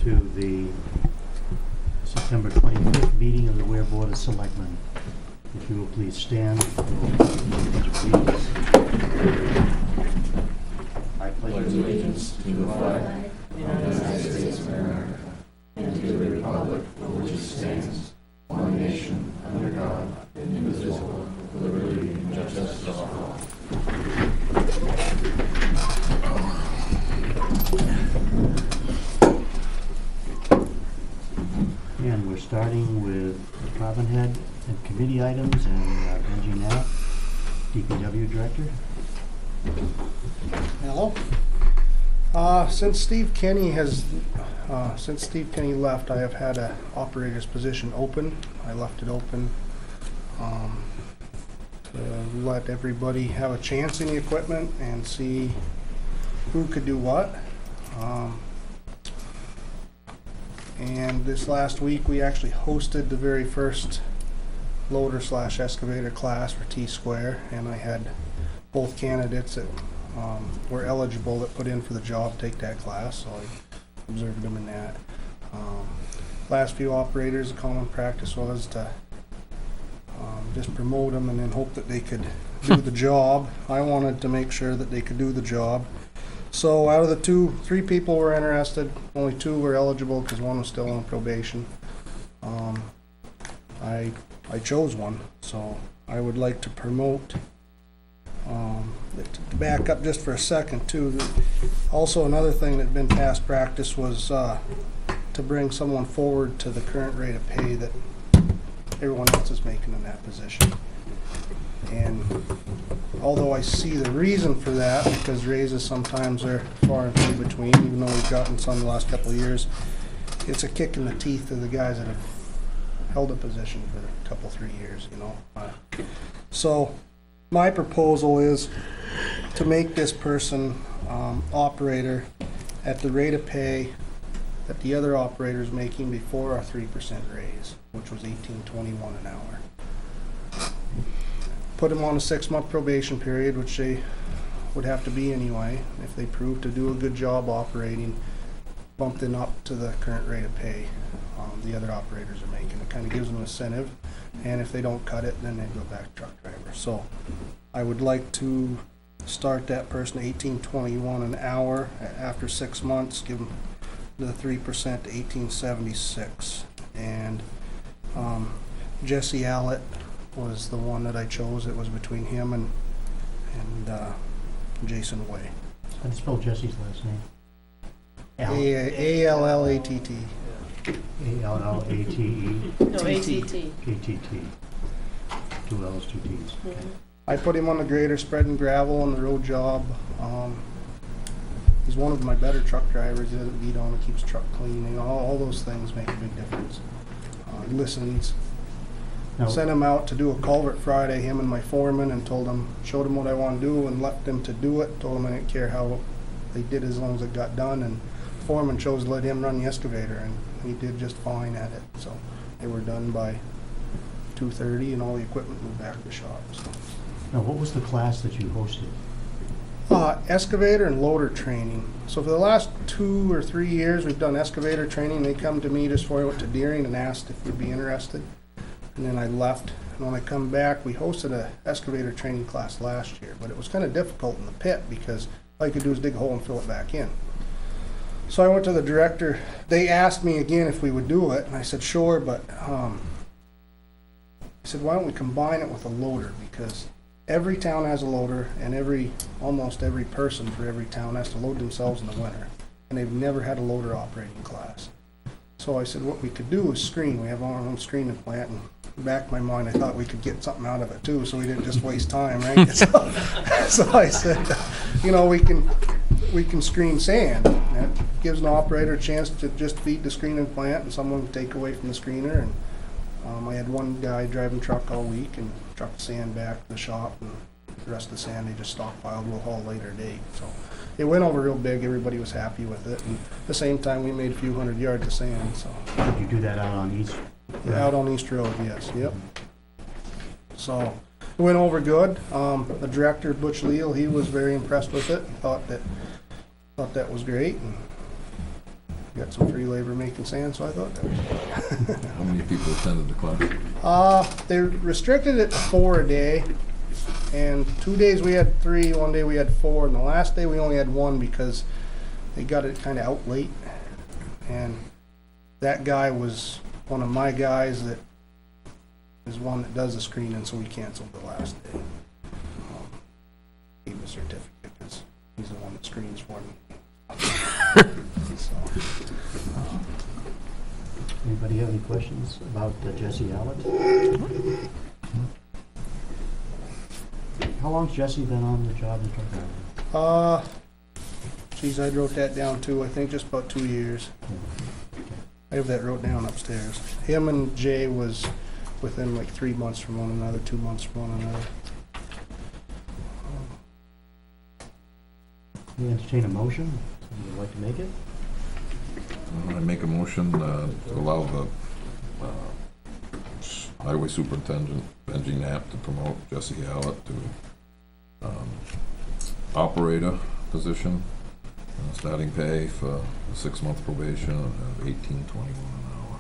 to the September 25th meeting of the Weare Board of Selectmen. If you will please stand. I pledge allegiance to the flag of the United States of America and to the republic for which it stands, one nation, under God, indivisible, with liberty and justice for all. And we're starting with department head and committee items, and Benji Knapp, DPW director. Hello. Since Steve Kenny left, I have had a operator's position open. I left it open to let everybody have a chance in the equipment and see who could do what. And this last week we actually hosted the very first loader/excavator class for T-Square, and I had both candidates that were eligible that put in for the job take that class, so I observed them in that. Last few operators, the common practice was to just promote them and then hope that they could do the job. I wanted to make sure that they could do the job. So out of the three people were interested, only two were eligible because one was still on probation. I chose one, so I would like to promote. To back up just for a second too, also another thing that had been past practice was to bring someone forward to the current rate of pay that everyone else is making in that position. And although I see the reason for that, because raises sometimes are far and few between, even though we've gotten some the last couple of years, it's a kick in the teeth of the guys that have held a position for a couple, 3 years, you know. So my proposal is to make this person operator at the rate of pay that the other operator is making before our 3% raise, which was $18.21 an hour. Put them on a 6-month probation period, which they would have to be anyway. If they prove to do a good job operating, bump them up to the current rate of pay the other operators are making. It kind of gives them an incentive, and if they don't cut it, then they go back to truck driver. So I would like to start that person at $18.21 an hour. After 6 months, give them the 3% to $18.76. And Jesse Allett was the one that I chose. It was between him and Jason Way. How do you spell Jesse's last name? A-L-L-A-T-T. A-L-L-A-T-E. No, A-T-T. K-T-T. 2 L's, 2 T's. Mm-hmm. I put him on the grader spreading gravel on the road job. He's one of my better truck drivers. He doesn't beat on, he keeps truck clean. You know, all those things make a big difference. He listens. Now, Sent him out to do a culvert Friday, him and my foreman, and showed him what I want to do and left them to do it. Told him I didn't care how they did as long as it got done, and the foreman chose to let him run the excavator, and he did just fine at it. So they were done by 2:30 and all the equipment moved back to the shop. So. now, what was the class that you hosted? Excavator and loader training. So for the last 2 or 3 years, we've done excavator training. They come to me just before I went to Deering and asked if we'd be interested. And then I left. And when I come back, we hosted a excavator training class last year, but it was kind of difficult in the pit because all you could do is dig a hole and fill it back in. So I went to the director. They asked me again if we would do it, and I said sure, but I said why don't we combine it with a loader, because every town has a loader, and almost every person for every town has to load themselves in the winter, and they've never had a loader operating class. So I said what we could do is screen. We have our own screening plant, and in the back of my mind I thought we could get something out of it too, so we didn't just waste time, right? So I said, you know, we can screen sand. That gives an operator a chance to just feed the screening plant, and someone can take away from the screener. And I had one guy driving truck all week and trucked sand back to the shop, and the rest of the sand they just stockpiled. We'll haul later date. So it went over real big. Everybody was happy with it. And at the same time, we made a few hundred yards of sand. So Did you do that out on East? out on East Road, yes, yep. So it went over good. The director, Butch Leal, he was very impressed with it. Thought that was great. And got some free labor making sand, so I thought that was How many people attended the class? They restricted it to 4 a day, and 2 days we had 3, 1 day we had 4, and the last day we only had 1 because they got it kind of out late. And that guy was one of my guys that is one that does the screening, so we canceled the last day. Gave him a certificate because he's the one that screens for me. So, Anybody have any questions about Jesse Allett? How long's Jesse been on the job as truck driver? Geez, I wrote that down too. I think just about 2 years. I have that wrote down upstairs. Him and Jay was within like 3 months from one another, 2 months from one another. We entertain a motion. Would you like to make it? I make a motion to allow the Highway Superintendent, Benji Knapp, to promote Jesse Allett to operator position, starting pay for a 6-month probation of $18.21 an hour.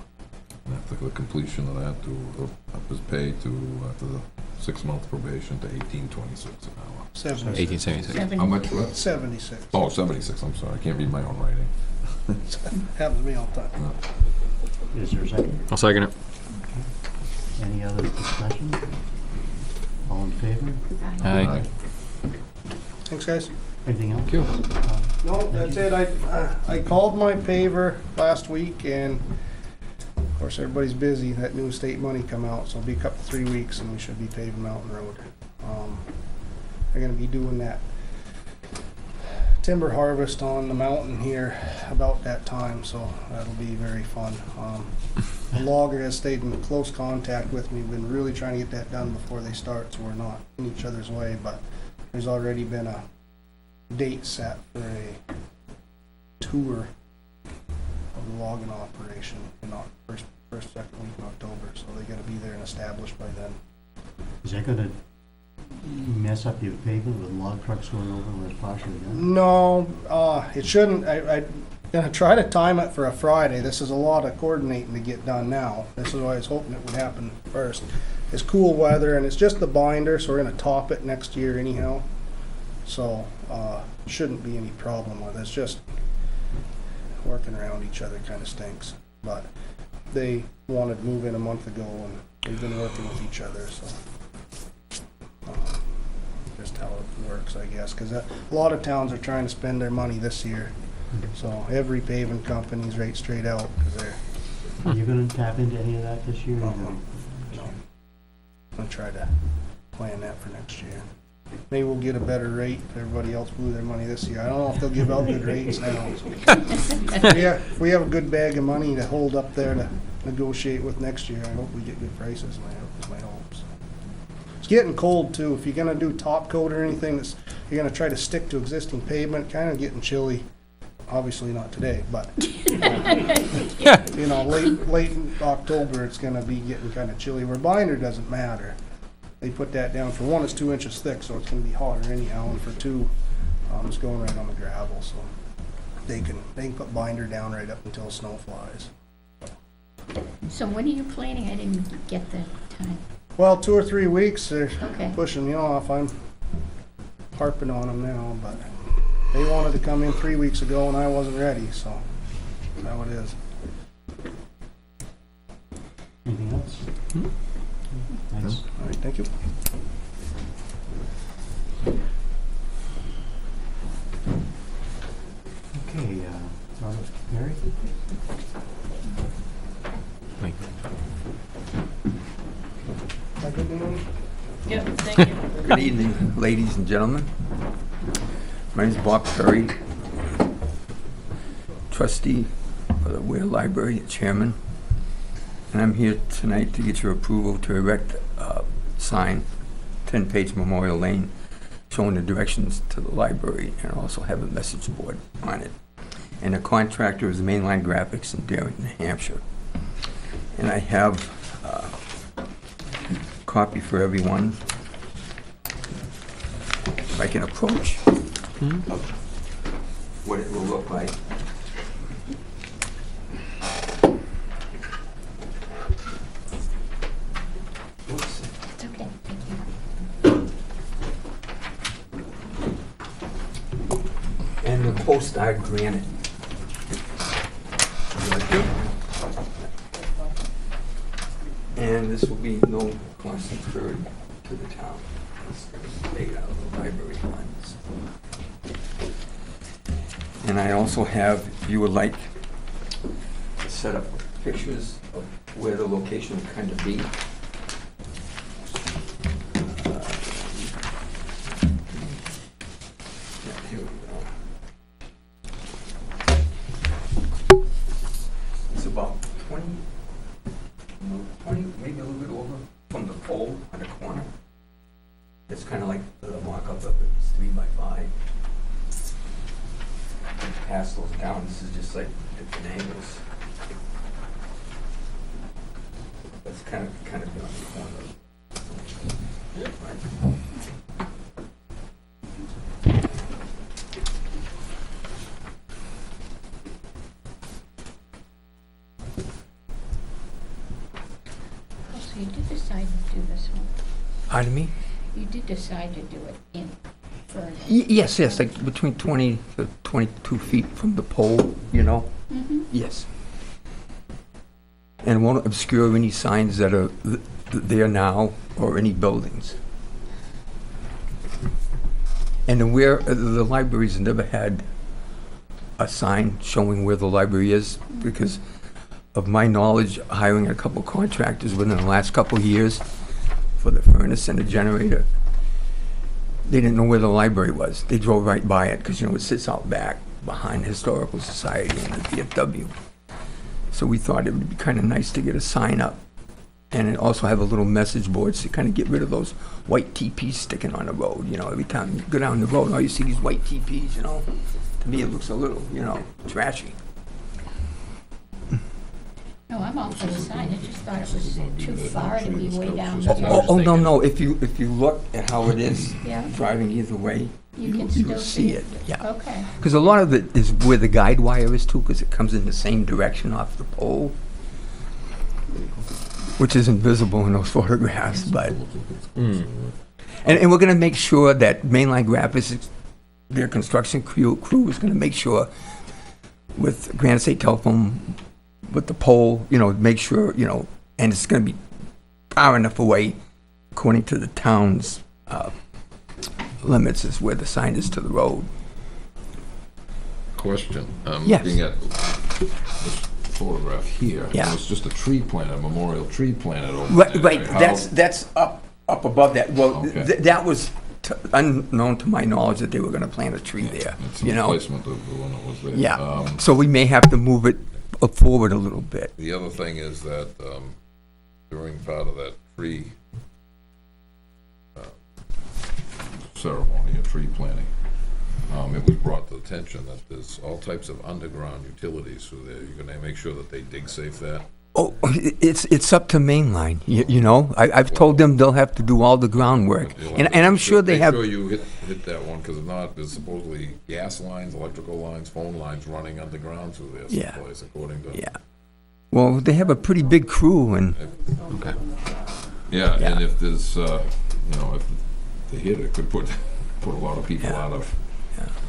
And after the completion of that, to up his pay to, after the 6-month probation, to $18.26 an hour. 76. 1876. How much was it? 76. Oh, 76, I'm sorry, I can't read my own writing. Happens to me all the time. Is there a second? I'll second it. Any other discussion? All in favor? Aye. Thanks, guys. Anything else? Thank you. No, that's it. I called my paver last week, and of course everybody's busy. That new state money come out, so it'll be a couple 3 weeks, and we should be paving Mountain Road. They're gonna be doing that timber harvest on the mountain here about that time, so that'll be very fun. The logger has stayed in close contact with me. We've been really trying to get that done before they start, so we're not in each other's way, but there's already been a date set for a tour of the logging operation in second week in October, so they gotta be there and established by then. Is that gonna mess up your pavement with log trucks going over where it's partially done? No, it shouldn't. I'm gonna try to time it for a Friday. This is a lot of coordinating to get done now. This is why I was hoping it would happen first. It's cool weather, and it's just the binder, so we're gonna top it next year anyhow. So, shouldn't be any problem with it. It's just working around each other kind of stinks. But they wanted to move in a month ago, and we've been working with each other, so. Just how it works, I guess, because a lot of towns are trying to spend their money this year. So every paving company's right straight out, because they're, Are you gonna tap into any of that this year? or no. I'll try to plan that for next year. Maybe we'll get a better rate if everybody else blew their money this year. I don't know if they'll give out good rates now. If we have a good bag of money to hold up there to negotiate with next year, I hope we get good prices, my hopes. It's getting cold too. If you're gonna do top coat or anything that's, you're gonna try to stick to existing pavement, kind of getting chilly. Obviously not today, but, you know, late in October, it's gonna be getting kind of chilly, where binder doesn't matter. They put that down, for one, it's 2 inches thick, so it's gonna be hotter anyhow, and for two, it's going right on the gravel, so they can put binder down right up until snow flies. So when are you planning? I didn't get the time. Well, 2 or 3 weeks, they're Okay. pushing me off. I'm harping on them now, but they wanted to come in 3 weeks ago, and I wasn't ready, so that's how it is. Anything else? Thanks. All right, thank you. Okay, Robert, Mary? Mike. Am I good to know? Yep, thank you. Good evening, ladies and gentlemen. My name is Bob Curry, trustee of the Weare Library, chairman, and I'm here tonight to get your approval to erect a sign, 10-page Memorial Lane, showing the directions to the library, and also have a message board on it. And the contractor is Mainline Graphics in Darien, New Hampshire. And I have a copy for everyone. If I can approach of what it will look like. star granite. And this will be no cost incurred to the town. It's paid out of the library funds. And I also have, if you would like, set up pictures of where the location would kind of be. Yeah, here we go. It's about 20, maybe a little bit over from the pole on the corner. It's kind of like the mock-up of it. It's 3 by 5. Pass those down. This is just like different angles. It's kind of been on the corner. Right. Oh, so you did decide to do this one. Pardon me? You did decide to do it in further. Yes, like between 20 to 22 feet from the pole, you know? Mm-hmm. Yes. And won't obscure any signs that are there now or any buildings. And where the library's never had a sign showing where the library is, because of my knowledge, hiring a couple contractors within the last couple of years for the furnace and the generator, they didn't know where the library was. They drove right by it because, it sits out back behind the Historical Society and the VFW. So we thought it would be kind of nice to get a sign up and also have a little message board to kind of get rid of those white TPs sticking on the road. Every time you go down the road, all you see these white TPs, To me, it looks a little, trashy. No, I'm all for the sign. I just thought it was too far to be way down Oh, here. no. If you look at how it is Yeah. driving either way, You can you still will see it. Yeah. Okay. Because a lot of it is where the guide wire is too, because it comes in the same direction off the pole, which isn't visible in those photographs. But and we're going to make sure that Mainline Graphics, their construction crew is going to make sure with Granite State Telephone, with the pole, make sure, and it's going to be far enough away, according to the town's limits, is where the sign is to the road. Question. I'm Yes. looking at this photograph here. Yeah. It's just a tree plant, a memorial tree planted over Right, there. right. How- That's up above that. Well, Okay. that was unknown to my knowledge that they were going to plant a tree there. It's a replacement of the one that was there. Yeah. So we may have to move it forward a little bit. The other thing is that during part of that tree ceremony of tree planting, it was brought to attention that there's all types of underground utilities through there. You're gonna make sure that they dig safe that? Oh, it's up to Mainline. I've told them they'll have to do all the groundwork, You'll and have to I'm sure they have. Make sure you hit that one, because if not, there's supposedly gas lines, electrical lines, phone lines running underground through there Yeah. someplace, according to. Yeah. Well, they have a pretty big crew, and Okay. Yeah, Yeah. and if there's, if they hit it, could put a lot of people Yeah. out of.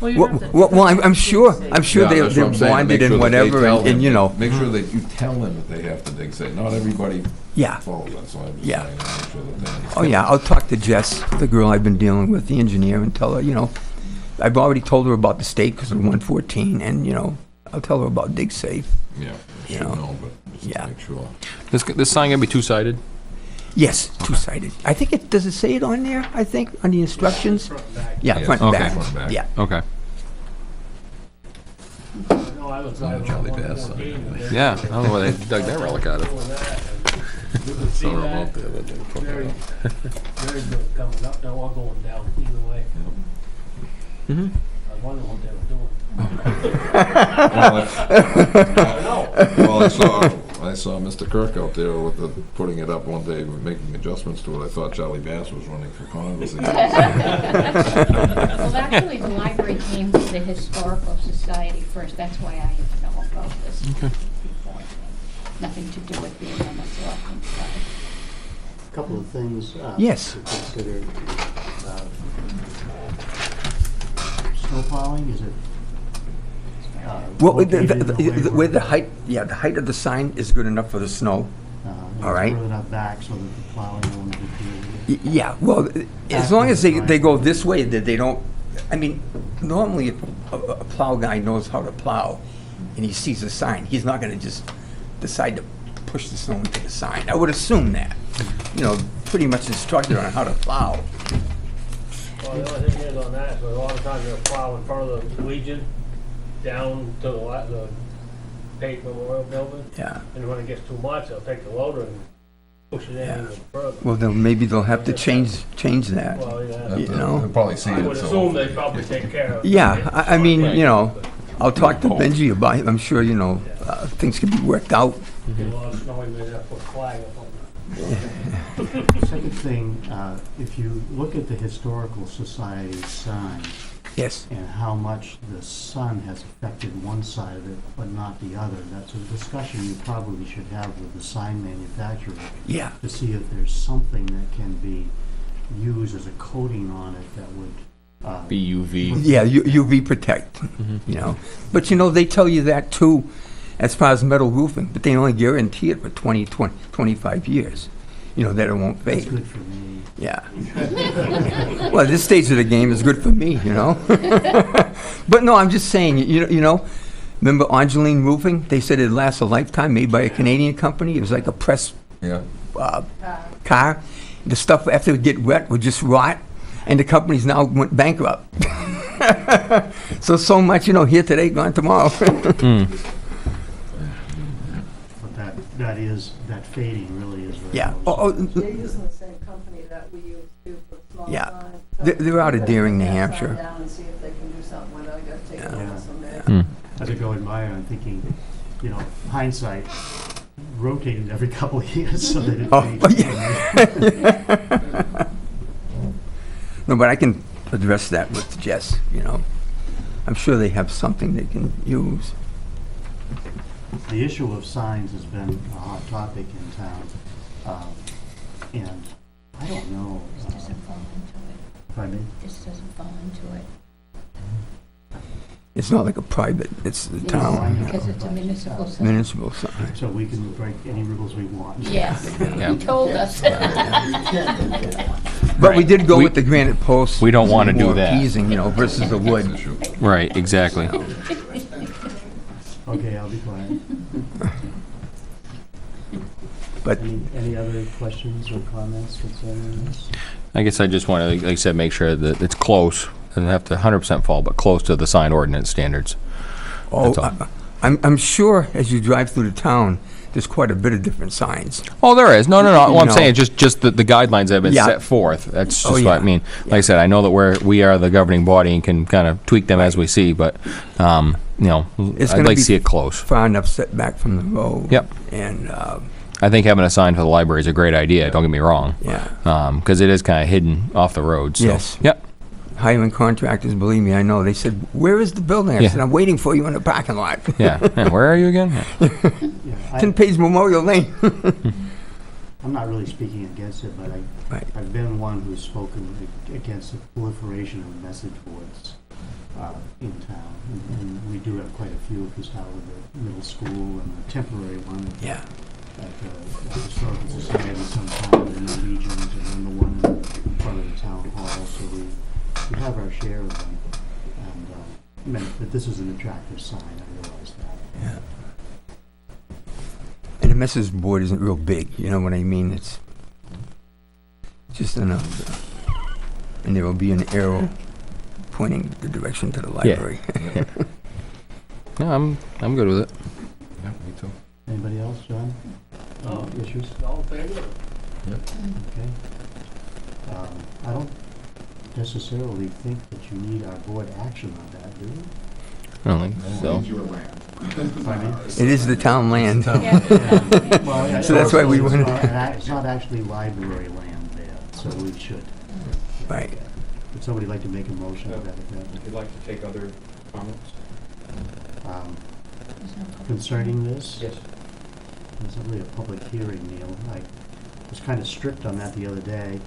well, I'm sure Yeah, they're that's what I'm saying, to bonded make sure and that they whatever, tell and them- Make sure that you tell them that they have to dig safe. Not everybody yeah. follows that, so I'm just Yeah. saying, make sure that they understand. Oh yeah, I'll talk to Jess, the girl I've been dealing with, the engineer, and tell her, I've already told her about the state because of 114, and I'll tell her about dig safe. Yeah, You should know. know, but just Yeah. to make sure. This sign gonna be two-sided? Yes, two-sided. I think does it say it on there? I think on the instructions. Yeah, Yeah, front and okay. back. Front and back. Yeah. Okay. Charlie Bass sign. Yeah, I don't know why they dug that relic out of. Saw them out there, but they put Very, it up. very good coming up, they're all going down either way. Mm-hmm. I was wondering what they were doing. Well, I saw Mr. Kirk out there with putting it up one day, making adjustments to it. I thought Charlie Bass was running for Congress again. Well, actually, the library came to the Historical Society first. That's why I know about this before. Nothing to do with being on the selectmen's side. A couple of things. Yes. To consider. Snow plowing, is it Well, located in the way where the height, yeah, the height of the sign is good enough for the snow. and all right. Further enough back so that the plowing won't interfere with it. Yeah, well, as long as they go this way, that they don't, I mean, normally if a plow guy knows how to plow and he sees a sign, he's not gonna just decide to push the snow into the sign. I would assume that, you know, pretty much instructed on how to plow. Well, the only thing is on that, is a lot of times they'll plow in front of the Legion, down to the Page Memorial Building, Yeah, and when it gets too much, they'll take the loader and push it in Yeah. even further. well, then maybe they'll have to change that. Well, yeah. You know? They'll probably see I it, would so. assume they probably take care of it. Yeah, I mean, Right. you know, I'll talk to Benji about it. I'm sure, you know, things can be worked out. Get a lot of snow, maybe they'll put a flag up on Second thing, if you look at the Historical Society sign Yes, and how much the sun has affected one side of it but not the other, that's a discussion you probably should have with the sign manufacturer yeah. to see if there's something that can be used as a coating on it that would BUV. Yeah, UV protect, you know. But you know, they tell you that too, as far as metal roofing, but they only guarantee it for 25 years. You know, that it won't That's fade. good for me. Yeah. Well, this stage of the game is good for me, you know. But no, I'm just saying, you know, remember Angeline Roofing? They said it lasts a lifetime, made by a Canadian company. It was like a press Yeah. car. The stuff after it would get wet would just rot, and the companies now went bankrupt. So much, you know, here today, gone tomorrow. But that fading really is very Yeah. noticeable. They're using the same company that we use too for the small Yeah. signs. They're out of Deering, New Take that sign Hampshire. down and see if they can do something with it. I gotta take a Yeah. look someday. As I go in by, I'm thinking, you know, hindsight, rotating every couple of years so that it Oh, fades. No, but I can address that with Jess, you know. I'm sure they have something they can use. The issue of signs has been a hot topic in town, and I don't know. This doesn't fall into it. Pardon me? This doesn't fall into it. It's not like a private, it's the I town, know. Because it's a municipal sign. municipal sign. So we can break any rules we want. Yes, Yeah. you told us. But we Right. did go We- with the granite posts. we don't wanna do more that. appeasing, you know, versus the wood. Issue. Right, exactly. Okay, I'll be quiet. But Any other questions or comments concerning this? I guess I just want to, like I said, make sure that it's close. Doesn't have to 100% fall, but close to the sign ordinance standards. oh, That's all. I'm sure as you drive through the town, there's quite a bit of different signs. Oh, there is. No. Well, I'm No. saying just the guidelines that have been Yeah. set forth. That's just Oh, what yeah. I mean. Like I said, I know that we are the governing body and can kind of tweak them as we see, but, you know, It's I'd gonna like be to see it close. Far enough set back from the road. Yep. And, I think having a sign for the library is a great idea, don't get me wrong. yeah. Because it is kind of hidden off the road, so. Yes. Yep. Hiring contractors, believe me, I know. They said, "Where is the building?" I Yeah. said, "I'm waiting for you in the parking lot." Yeah. Where are you again? Yeah. Yeah, 10 Page Memorial Lane. I'm not really speaking against it, but Right. I've been one who's spoken against the proliferation of message boards in town. And we do have quite a few of these now with the middle school and a temporary one Yeah. at the Historical Society sometimes, and the Legions, and then the one in front of the town hall. So we have our share of them. And but this is an attractive sign, I realize that. Yeah. And the message board isn't real big, you know what I mean? It's just enough. And there will be an arrow pointing the direction to the library. Yeah, I'm good with it. Yeah, me too. Anybody else, John? No. Any issues? All in favor? Okay. I don't necessarily think that you need our board action on that, do you? I don't think so. It's your land. Pardon me? It is the town land. Yeah. Well, So that's why we it's wanted- not- It's not actually library land there, so we should. Right. Would somebody like to make a motion to that effect? Would you like to take other comments? Concerning this? Yes. It's not really a public hearing, Neil. I was kind of strict on that the other day.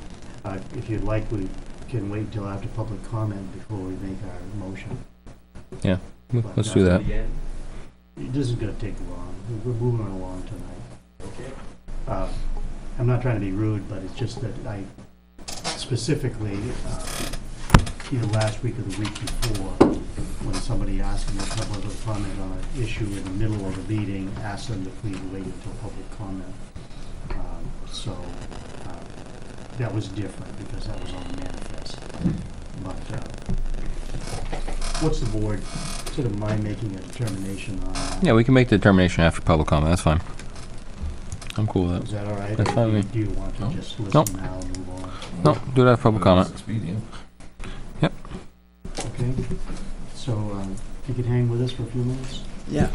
If you'd like, we can wait until after public comment before we make our motion. Yeah. Let's do that. Again? This is gonna take long. We're moving along tonight. Okay. I'm not trying to be rude, but it's just that I specifically, either last week or the week before, when somebody asked me to come with a comment on an issue in the middle of a meeting, asked them to please wait until public comment. That was different because that was on the manifest. But what's the board, sort of mind making a determination on that? Yeah, we can make the determination after public comment, that's fine. I'm cool with Is that. that all right? That's fine with me. Do you want to No. just Nope. listen now and move on? No, do that after public comment. Expedient. Okay, so you could hang with us for a few minutes? Yeah.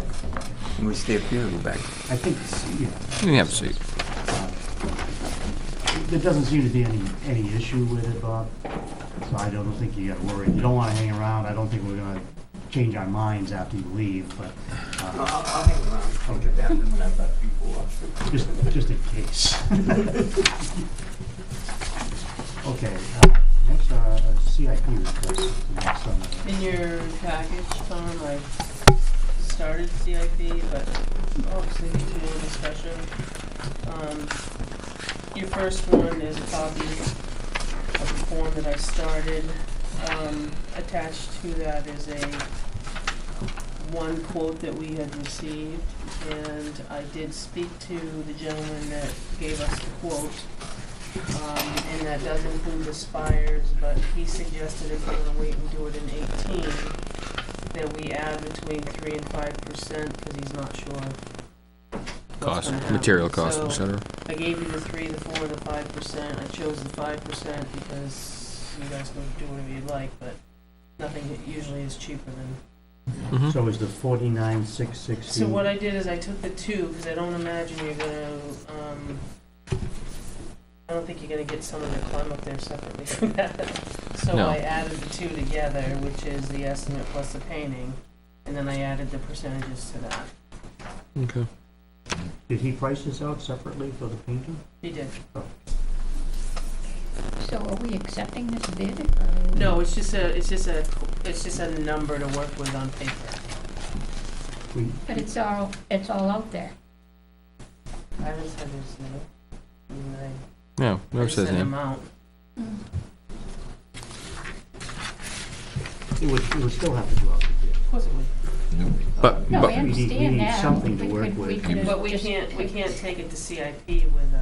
And we stay up here or go back? I think, yeah. You can have a seat. There doesn't seem to be any issue with it, Bob, so I don't think you gotta worry. You don't wanna hang around, I don't think we're gonna change our minds after you leave, but I'll hang around. I'll get back when I've got people. just in case. Okay, next, CIP request. Next on the- In your package, Tom, I started CIP, but obviously need to do a discussion. Your first one is a copy of the form that I started. Attached to that is one quote that we had received, and I did speak to the gentleman that gave us the quote. And that does include the spires, but he suggested if we're gonna wait and do it in 18, that we add between 3 and 5%, because he's not sure what's Cost, gonna happen. material cost, So, et cetera. I gave you the 3, the 4, and the 5%. I chose the 5% because you guys can do whatever you like, but nothing usually is cheaper than. Mhm. So is the 49,660? So what I did is I took the 2, because I don't imagine you're gonna, I don't think you're gonna get someone to climb up there separately from that. So No. I added the 2 together, which is the estimate plus the painting, and then I added the percentages to that. Okay. Did he price this out separately for the painter? He did. So are we accepting this bid? Or- No, it's just a number to work with on paper. But it's all out there. I haven't said his name. I mean, Yeah, I never just says said name. amount. It would still have to go out to bid. Of course it would. But, No, but, I we need understand that. something to We work could- we with. could But we just can't take- take it to CIP with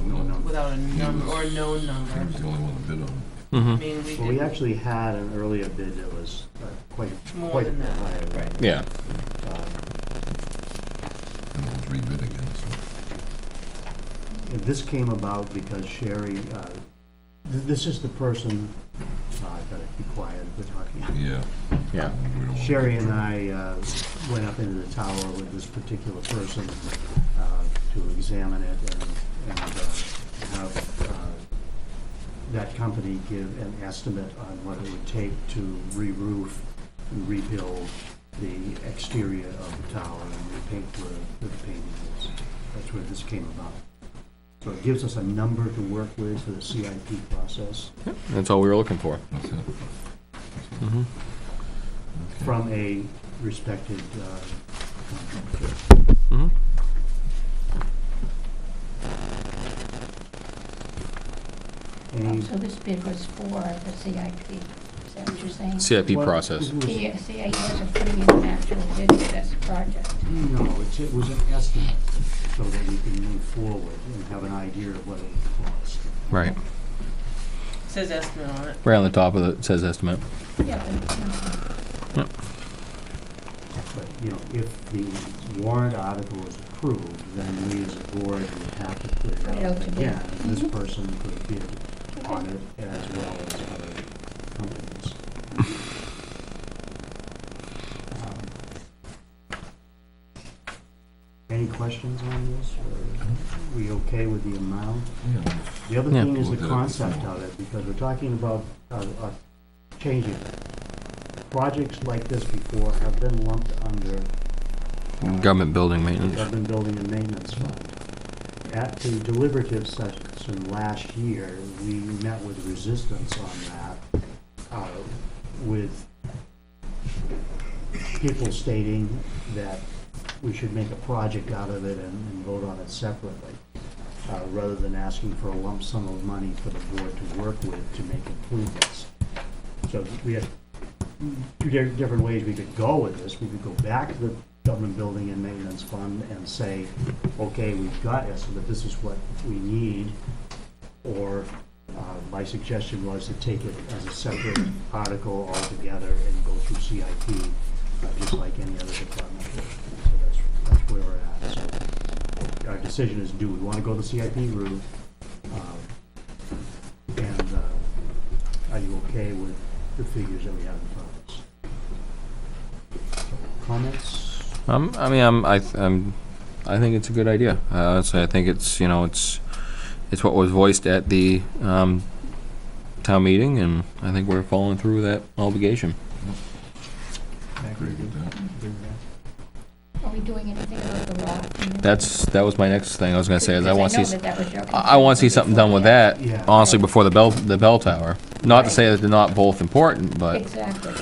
No. without a number, or a known number. He was the only one that bid on it. I mhm. mean, Well, we actually had an earlier bid that was quite More a than bit that. higher. Right. Yeah. And it was rebid again, so. And this came about because Sherry, this is the person, I gotta be quiet, we're talking. Yeah. Yeah. We don't want- Sherry and I went up into the tower with this particular person to examine it and have that company give an estimate on what it would take to re-roof and rebuild the exterior of the tower and repaint where the painting is. That's where this came about. So it gives us a number to work with for the CIP process That's all we were looking for. That's it. Mhm. from a respected contractor. Mhm. Any- So this bid was for the CIP, is that what you're saying? CIP Well, process. it was- CIP wasn't putting in an actual bid for this project. No, it was an estimate so that we can move forward and have an idea of what it would cost. Right. Says estimate on it. Right on the top of it says estimate. Yeah, but, But, if the warrant article is approved, then we as a board would have to put it Put it out out to bid. again. And this Mhm. person could bid on it as well as other companies. Any questions on this, or are we okay with the amount? Yeah. The other Yeah. thing is the Looked at it concept before. of it, because we're talking about changing. Projects like this before have been lumped under Government building the maintenance. Government Building and Maintenance Fund. At the deliberative session last year, we met with resistance on that, with people stating that we should make a project out of it and vote on it separately, rather than asking for a lump sum of money for the board to work with to make improvements. So we have two different ways we could go with this. We could go back to the government building and maintenance fund and say, okay, we've got this, but this is what we need. Or my suggestion was to take it as a separate article altogether and go through CIP, just like any other department. So that's where we're at. So our decision is, do we want to go the CIP route? And are you okay with the figures that we have in front of us? So, comments? I think it's a good idea. Honestly, I think it's, you know, it's what was voiced at the town meeting, and I think we're following through that obligation. I agree with that. Are we doing anything about the lot? That was my next thing I was gonna say, is I want to know see, that was your I want to see something done with that, Yeah. honestly, before the bell tower. Not to say that they're not both important, but Exactly.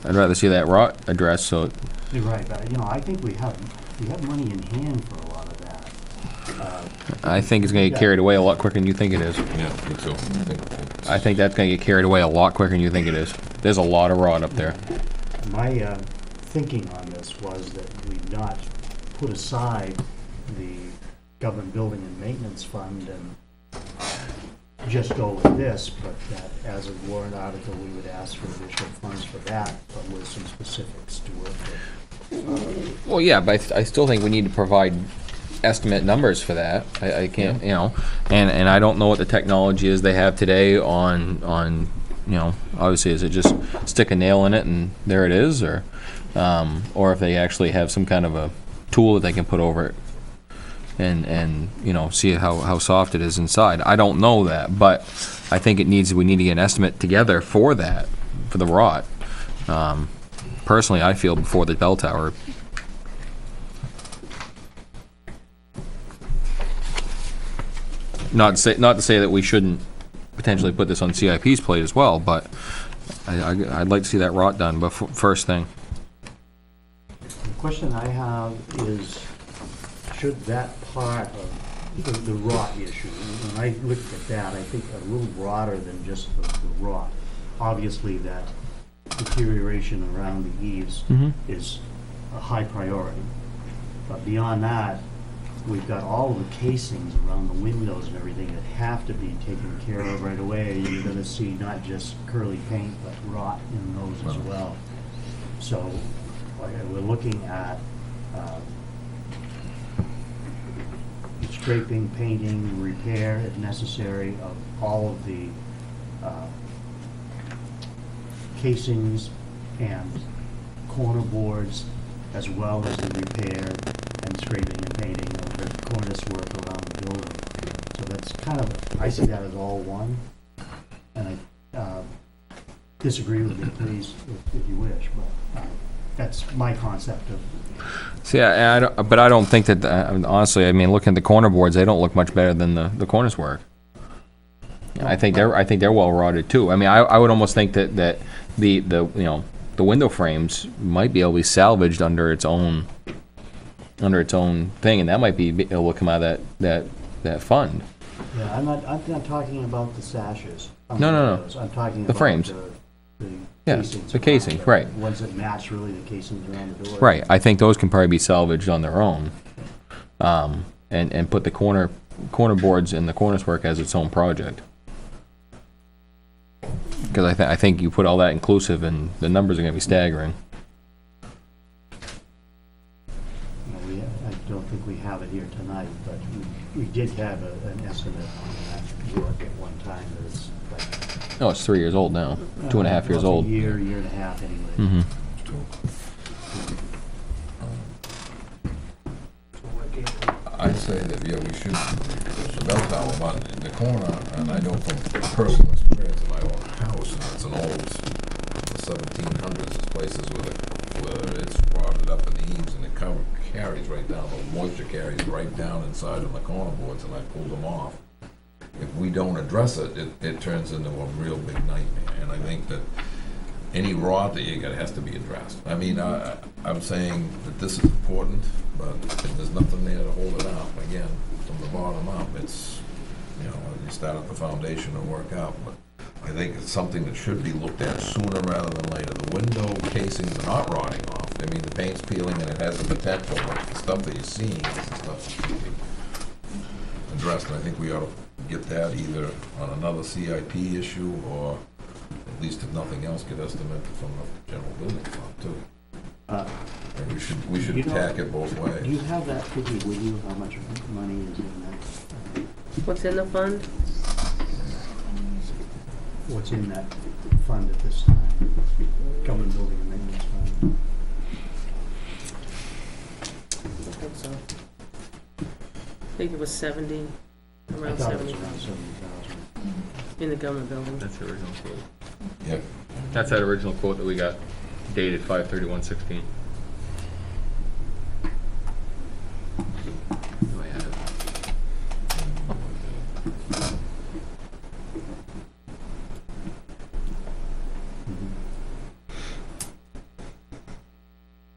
I'd rather see that rot addressed, so, You're right, but I think we have money in hand for a lot of that. I think it's gonna get carried away a lot quicker than you think it is. Yeah, I think so. I think that's gonna get carried away a lot quicker than you think it is. There's a lot of rot up there. My thinking on this was that we not put aside the government building and maintenance fund and just go with this, but that as a warrant article, we would ask for additional funds for that, but with some specifics to work with. Well, yeah, but I still think we need to provide estimate numbers for that. I can't, you know, and I don't know what the technology is they have today on, you know, obviously, is it just stick a nail in it and there it is, or if they actually have some kind of a tool that they can put over it and you know, see how soft it is inside. I don't know that, but I think we need to get an estimate together for that, for the rot. Personally, I feel before the bell tower. Not to say that we shouldn't potentially put this on CIP's plate as well, but I'd like to see that rot done first thing. The question I have is, should that part of the rot issue, when I looked at that, I think a little broader than just the rot. Obviously, that deterioration around the eaves is a high priority. But beyond that, we've got all of the casings around the windows and everything that have to be taken care of right away. You're gonna see not just curly paint, but rot in those as well. So we're looking at scraping, painting, repair, if necessary, of all of the casings and corner boards, as well as the repair and scraping and painting of the cornice work around the building. So that's kind of, I see that as all one. And I disagree with you, please, if you wish, but that's my concept of. See, but I don't think that, honestly, I mean, looking at the corner boards, they don't look much better than the cornice work. I think they're well rotted too. I mean, I would almost think that the you know, the window frames might be able to be salvaged under its own thing, and that might be able to come out of that fund. Yeah, I'm not talking about the sashes. No. I'm talking The about frames. The Yeah, casings. the casing, around it, right. Ones that match really the casings around the door. Right, I think those can probably be salvaged on their own, and put the corner boards and the cornice work as its own project. Because I think you put all that inclusive, and the numbers are going to be staggering. I don't think we have it here tonight, but we did have an estimate on that work at one time that it's like. No, it's 3 years old now, 2.5 years old. A year and a half anyway. Mm-hmm. I'd say that, yeah, we should, the bell tower, but in the corner, and I know from personal experience in my own house, and it's an old 1700s, there's places where it's rotted up in the eaves, and it carries right down, the moisture carries right down inside of the corner boards, and I pulled them off. If we don't address it, it turns into a real big nightmare, and I think that any rot that you got has to be addressed. I mean, I'm saying that this is important, but if there's nothing there to hold it up, again, from the bottom up, it's, you know, you start at the foundation and work out, but I think it's something that should be looked at sooner rather than later. The window casings are not rotting off. I mean, the paint's peeling and it has the potential, but the stuff that you're seeing is the stuff that should be addressed. And I think we ought to get that either on another CIP issue, or at least if nothing else, get estimated from the general building fund too. And we should You know, attack it both Do ways. you have that figure with you, how much money is in that? What's in the fund? What's in that fund at this time? Government Building and Maintenance Fund? I think so. I think it was 70, I around thought it 70 was around 70,000. in the government building. That's the original quote. Yeah, That's that original quote that we got dated 5/31/16. Do I have it?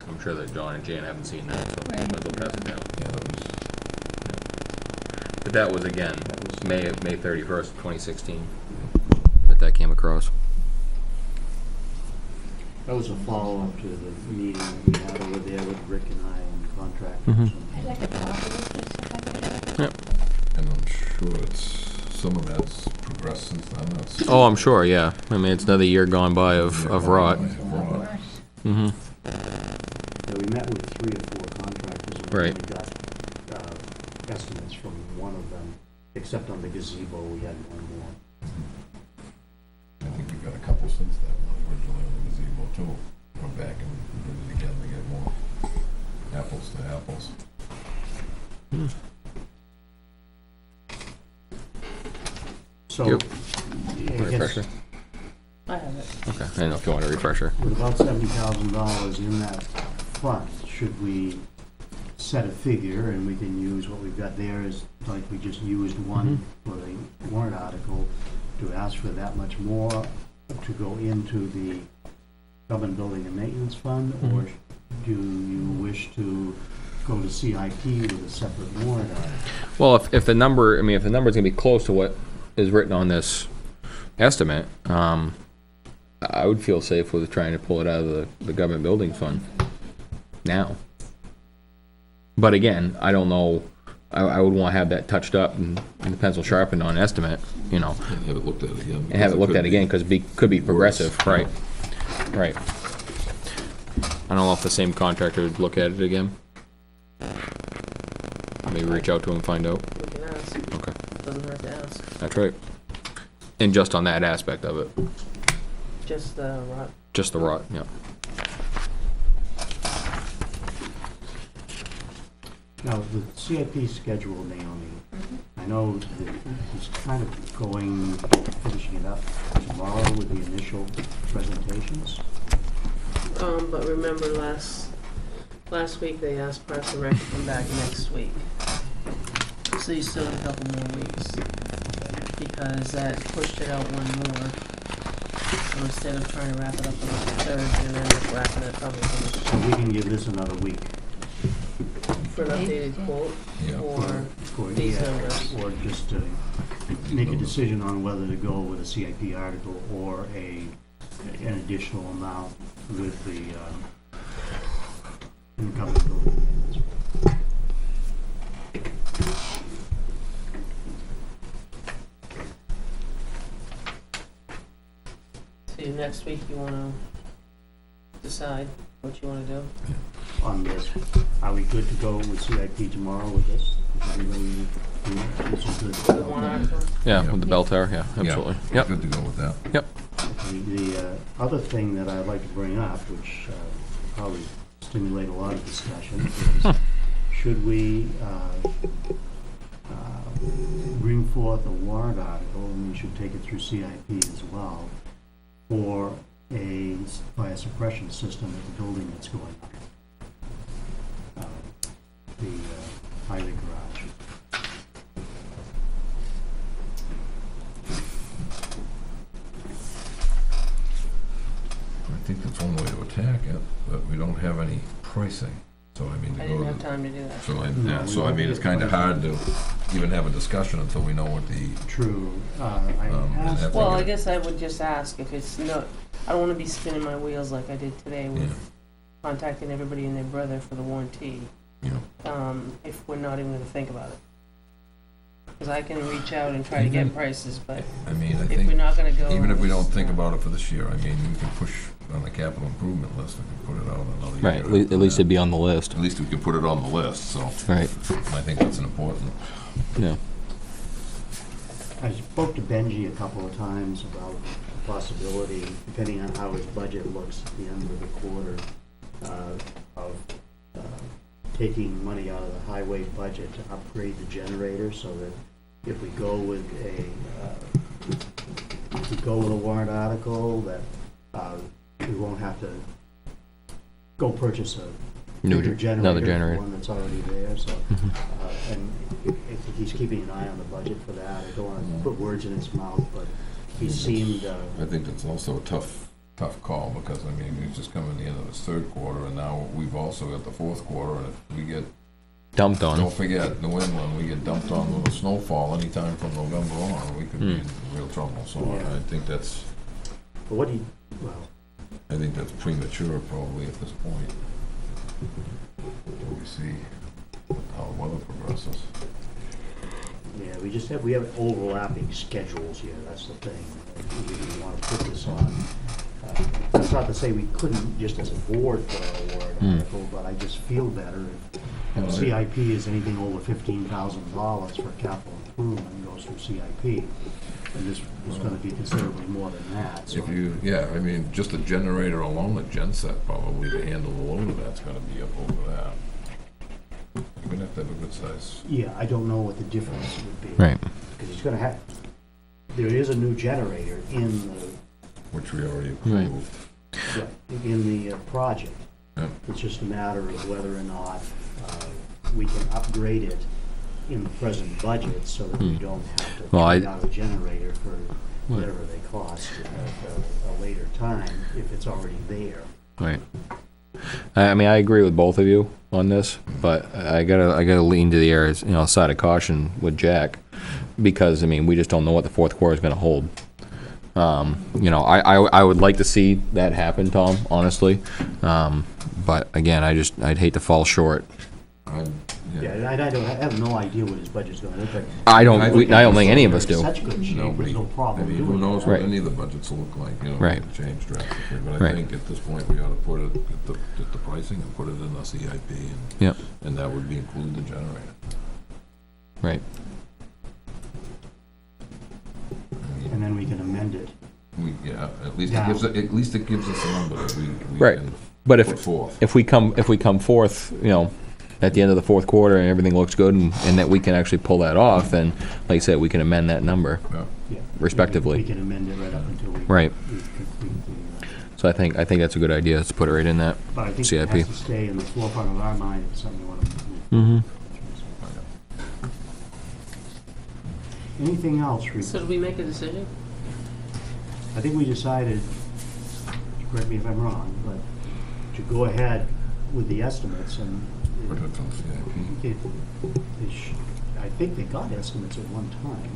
I'm sure that John and Jan haven't seen that, so Right. they'll pass it down. yeah, that was, But that was, again, May 31st, 2016, that came across. That was a follow-up to the meeting that we had over there with Rick and I and contractors. Mhm. I'd like a copy of this if I could have it. and I'm sure some of that's progressed since then. That's Oh, I'm sure, yeah. I mean, it's another year gone by of rot. Rot. Worse. Mm-hmm. Yeah, we met with 3 or 4 contractors and we Right. only got estimates from one of them, except on the gazebo, we had one more. I think we got a couple since that one originally on the gazebo too. Went back and did it again to get more apples to apples. So, Yep. I guess Refresher. I have it. Okay, I didn't know if you want a refresher. with about $70,000 in that fund, should we set a figure and we can use what we've got there is, like we just used one for the warrant article, to ask for that much more to go into the government building and maintenance fund, or do you wish to go to CIP with a separate warrant article? Well, if the number, I mean, if the number's gonna be close to what is written on this estimate, I would feel safe with trying to pull it out of the government building fund now. But again, I don't know, I would wanna have that touched up and the pencil sharpened on estimate, you know, And have it looked at again. and have it looked at again, cause could be progressive, right, right. I don't know if the same contractor would look at it again. Maybe reach out to him and find out. We can ask. Okay, Doesn't hurt to ask. that's right. And just on that aspect of it, Just the rot. just the rot, yeah. Now, the CIP schedule, Naomi, I know that he's kind of finishing it up tomorrow with the initial presentations. But remember last week they asked Parks and Rec to come back next week. So you still have a couple more weeks. Because that pushed it out one more. So instead of trying to wrap it up on the third, you're gonna end up wrapping it probably So we can give this another week. for an updated quote Yeah. for for these yeah, numbers. or just to make a decision on whether to go with a CIP article or an additional amount with the government building maintenance. So next week you wanna decide what you wanna do? On this, are we good to go with CIP tomorrow with this? Is everybody- this is good. The one article? Yeah, with the bell tower, yeah, absolutely. Yeah, Yep, good to go with that. yep. The other thing that I'd like to bring up, which probably stimulate a lot of discussion, is should we bring forth a warrant article, and we should take it through CIP as well, for a fire suppression system at the building that's going up. The highway garage. we don't have any pricing, so I mean, to I go didn't to have time to do that. So, so I mean, it's kinda hard to even have a discussion until we know what the, True. I and asked, that's- Well, I guess I would just ask if it's not, I don't wanna be spinning my wheels like I did today yeah, with contacting everybody and their brother for the warranty, you know. if we're not even gonna think about it. Cause I can reach out and try to get prices, but I mean, I if we're think, not gonna go. even if we don't think it's, about it for this year, I mean, we can push on the capital improvement list, we can put it out another year. Right, at least it'd be on the list. At least we can put it on the list, so Right, I think that's an important. yeah. I spoke to Benji a couple of times about the possibility, depending on how his budget looks at the end of the quarter, of taking money out of the highway budget to upgrade the generator, so that if we go with a warrant article, that we won't have to go purchase a New bigger another generator, generator. one that's already there, so. Mhm. And he's keeping an eye on the budget for that. I don't want to put words in his mouth, but he seemed, I think that's also a tough call, because, I mean, we've just come in the end of this third quarter, and now we've also got the fourth quarter, and if we get, Dumped on. don't forget, New England, we get dumped on with a snowfall anytime from November on, we could be in real trouble, so Yeah. I think that's, but what he, well, I think that's premature probably at this point. Until we see how the weather progresses. yeah, we have overlapping schedules here, that's the thing. We didn't want to put this on. That's not to say we couldn't, just as a board, put out a warrant article, but I just feel better if CIP is anything over $15,000 for capital improvement goes through CIP. And this is gonna be considerably more than that, so. If you, yeah, I mean, just a generator alone, a genset probably to handle the load of that's gonna be up over that. You're gonna have to have a good size. Yeah, I don't know what the difference would be. Right. Because he's gonna have, there is a new generator in the, Which we already Right. approved. in the project. Yeah. It's just a matter of whether or not we can upgrade it in the present budget so that we don't have to Well, take out a generator for whatever they cost at a later time if it's already there. Right. I mean, I agree with both of you on this, but I gotta lean to the areas, side of caution with Jack, because, I mean, we just don't know what the fourth quarter is gonna hold. I would like to see that happen, Tom, honestly. But again, I'd hate to fall short. Yeah, I have no idea what his budget's gonna look like. I don't think any of us do. Such good shape, Nobody, there's no I problem mean, who doing knows that. what Right. any of the budgets will look like, Right. it can change drastically, but I Right. think at this point, we ought to put it, get the pricing and put it in the CIP, Yep. and that would be include the generator. Right. And then we can amend it. Yeah, at least it gives us a number that we Right. can But put forth. if we come forth, at the end of the fourth quarter and everything looks good and that we can actually pull that off, then, like I said, we can amend that number. Yeah. Yeah. Respectively. We can amend it right up until we. Right. we complete the, So I think that's a good idea. Let's put it right in that But I think it CIP. has to stay in the forefront of our mind if it's something we want to do. Mm-hmm. Anything else, Rita? So did we make a decision? I think we decided, correct me if I'm wrong, but to go ahead with the estimates and Put it on CIP. I think they got estimates at one time.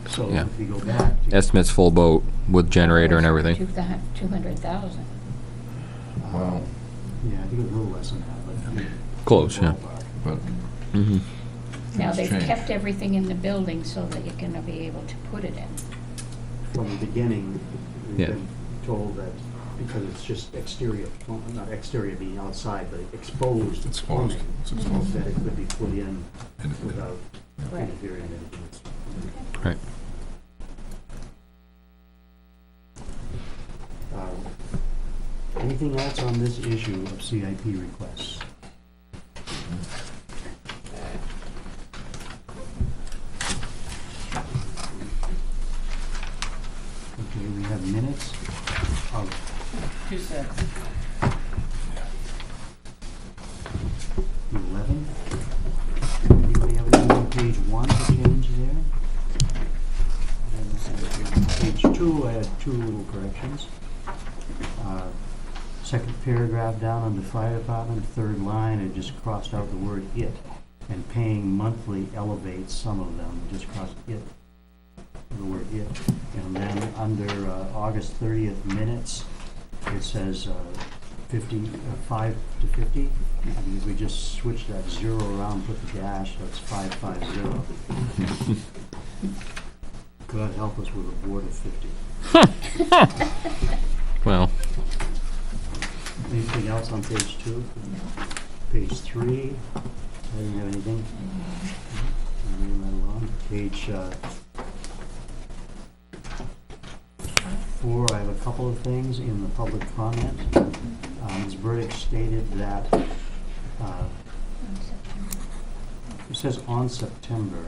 So Yeah. if we go back to. Estimates full boat with generator and everything. 200,000. Well, Yeah, I think it was a little less than that, but. Close, yeah. but Mm-hmm. Now, It's they've changed. kept everything in the building so that you're gonna be able to put it in. From the beginning, we've Yeah. been told that because it's just exterior, not exterior being outside, but exposed. Exposed. plumbing, It's exposed. That it could be put in And- without Right. interfering in anything. Right. Anything else on this issue of CIP requests? Okay, we have minutes of 2 cents. the 11th. Anybody have anything on page 1 to change there? And page 2, I had 2 little corrections. Second paragraph down under fire department, third line, I just crossed out the word "it." And paying monthly elevates some of them, just crossed "it," the word "it." And then under August 30th minutes, it says 5 to 50. And if we just switch that 0 around, put the dash, that's 550. God help us with a board of 50. Well, Anything else on page 2? Page 3, I didn't have anything. Moving right along. Page 4, I have a couple of things in the public comment. Ms. Burdick stated that, it says on September.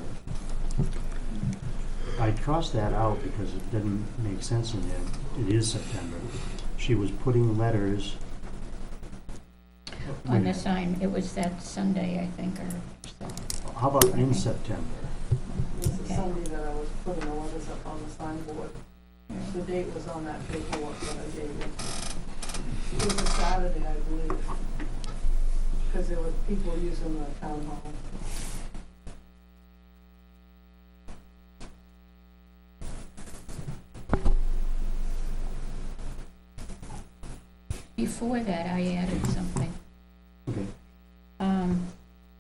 I crossed that out because it didn't make sense in there. It is September. She was putting letters. On the sign, it was that Sunday, I think, or so. How about in September? It was the Okay. Sunday that I was putting the letters up on the signboard. The date was on that paperwork that I gave you. It was a Saturday, I believe, because there were people using the town hall. Before that, I added something. Okay.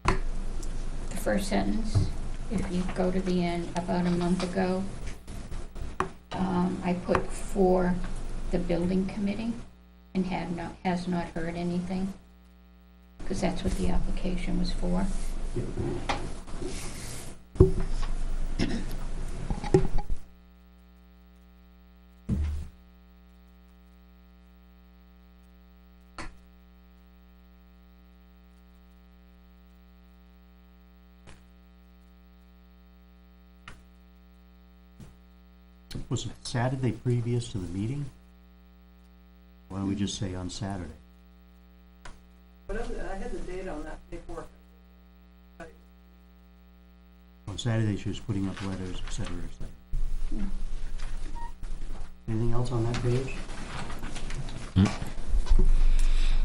The first sentence, if you go to the end, about a month ago, I put for the building committee and has not heard anything, because that's what the application was for. Was it Saturday previous to the meeting? Why don't we just say on Saturday? Whatever, I had the date on that paperwork. On Saturday, she was putting up letters, et cetera, et cetera. Yeah. Anything else on that page? Mm.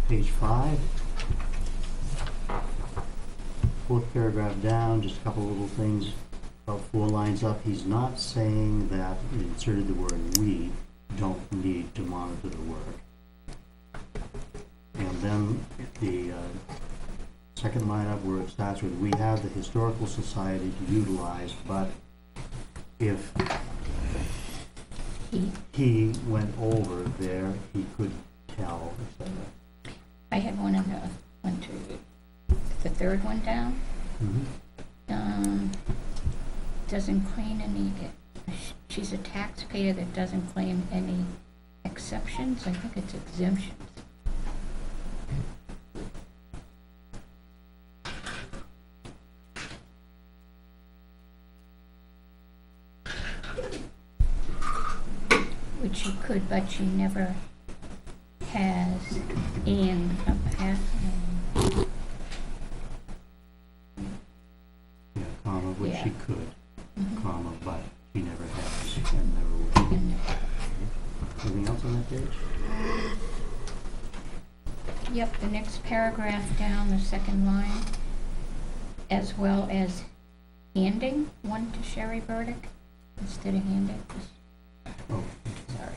Page 5. Fourth paragraph down, just a couple little things, about 4 lines up. He's not saying that, he inserted the word "we" don't need to monitor the work. And then the second line up where it starts with, "We have the Historical Society to utilize, but if he went over there, he could tell," etc. I had the third one down. Doesn't claim any, she's a taxpayer that doesn't claim any exceptions. I think it's exemptions. Which she could, but she never has in a past. Yeah, comma, which Yeah. she could, Mhm. comma, but she never has and never will. And Anything else on that page? Yep, the next paragraph down, the second line, as well as handing one to Sherry Burdick instead of handing. Oh, Sorry.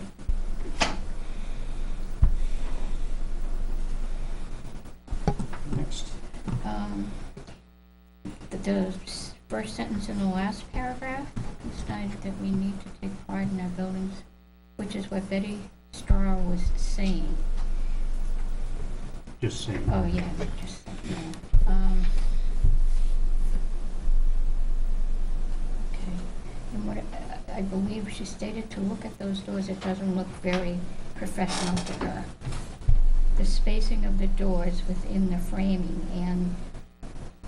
next. The first sentence in the last paragraph stated that we need to take pride in our buildings, which is what Betty Starr was saying. Just saying. Oh, yeah, just, yeah. Okay, and what, I believe she stated to look at those doors, it doesn't look very professional to her. The spacing of the doors within the framing and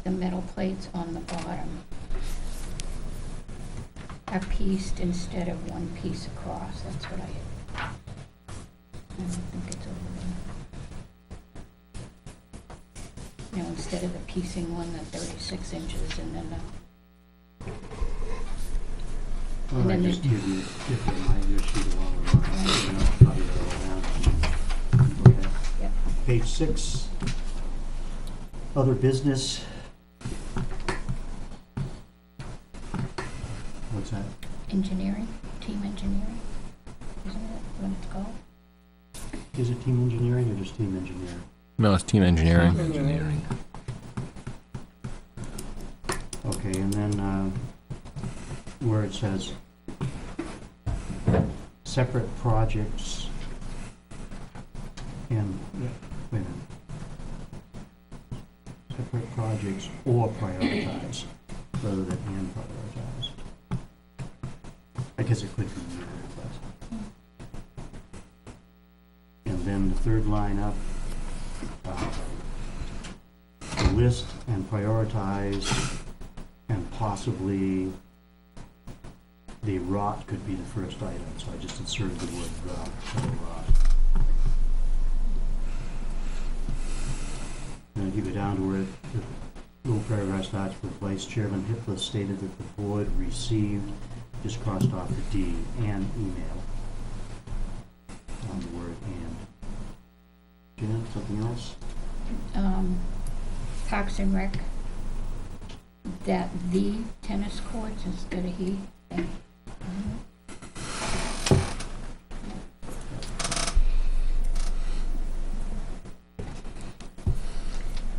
the metal plates on the bottom are pieced instead of one piece across, that's what I don't think it's over there. You know, instead of the piecing one, the 36 inches and then Well, and I then just the- give you my your sheet along the line, you know, copy it all down. Okay. Page 6, other business. What's that? Engineering, team engineering, isn't it what it's called? Is it team engineering or just team engineering? No, it's team engineering. Engineering. Okay, and then where it says separate projects and, wait a minute. Separate projects or prioritize rather than and prioritize. I guess it could be either, but. And then the third line up, the list and prioritize, and possibly the rot could be the first item, so I just inserted the word rot. And if you go down to where the little paragraph starts with Vice Chairman Hipler stated that the board received, just crossed off the D, and email on the word and. Jan, something else? Parks and Rec, that the tennis courts instead of he.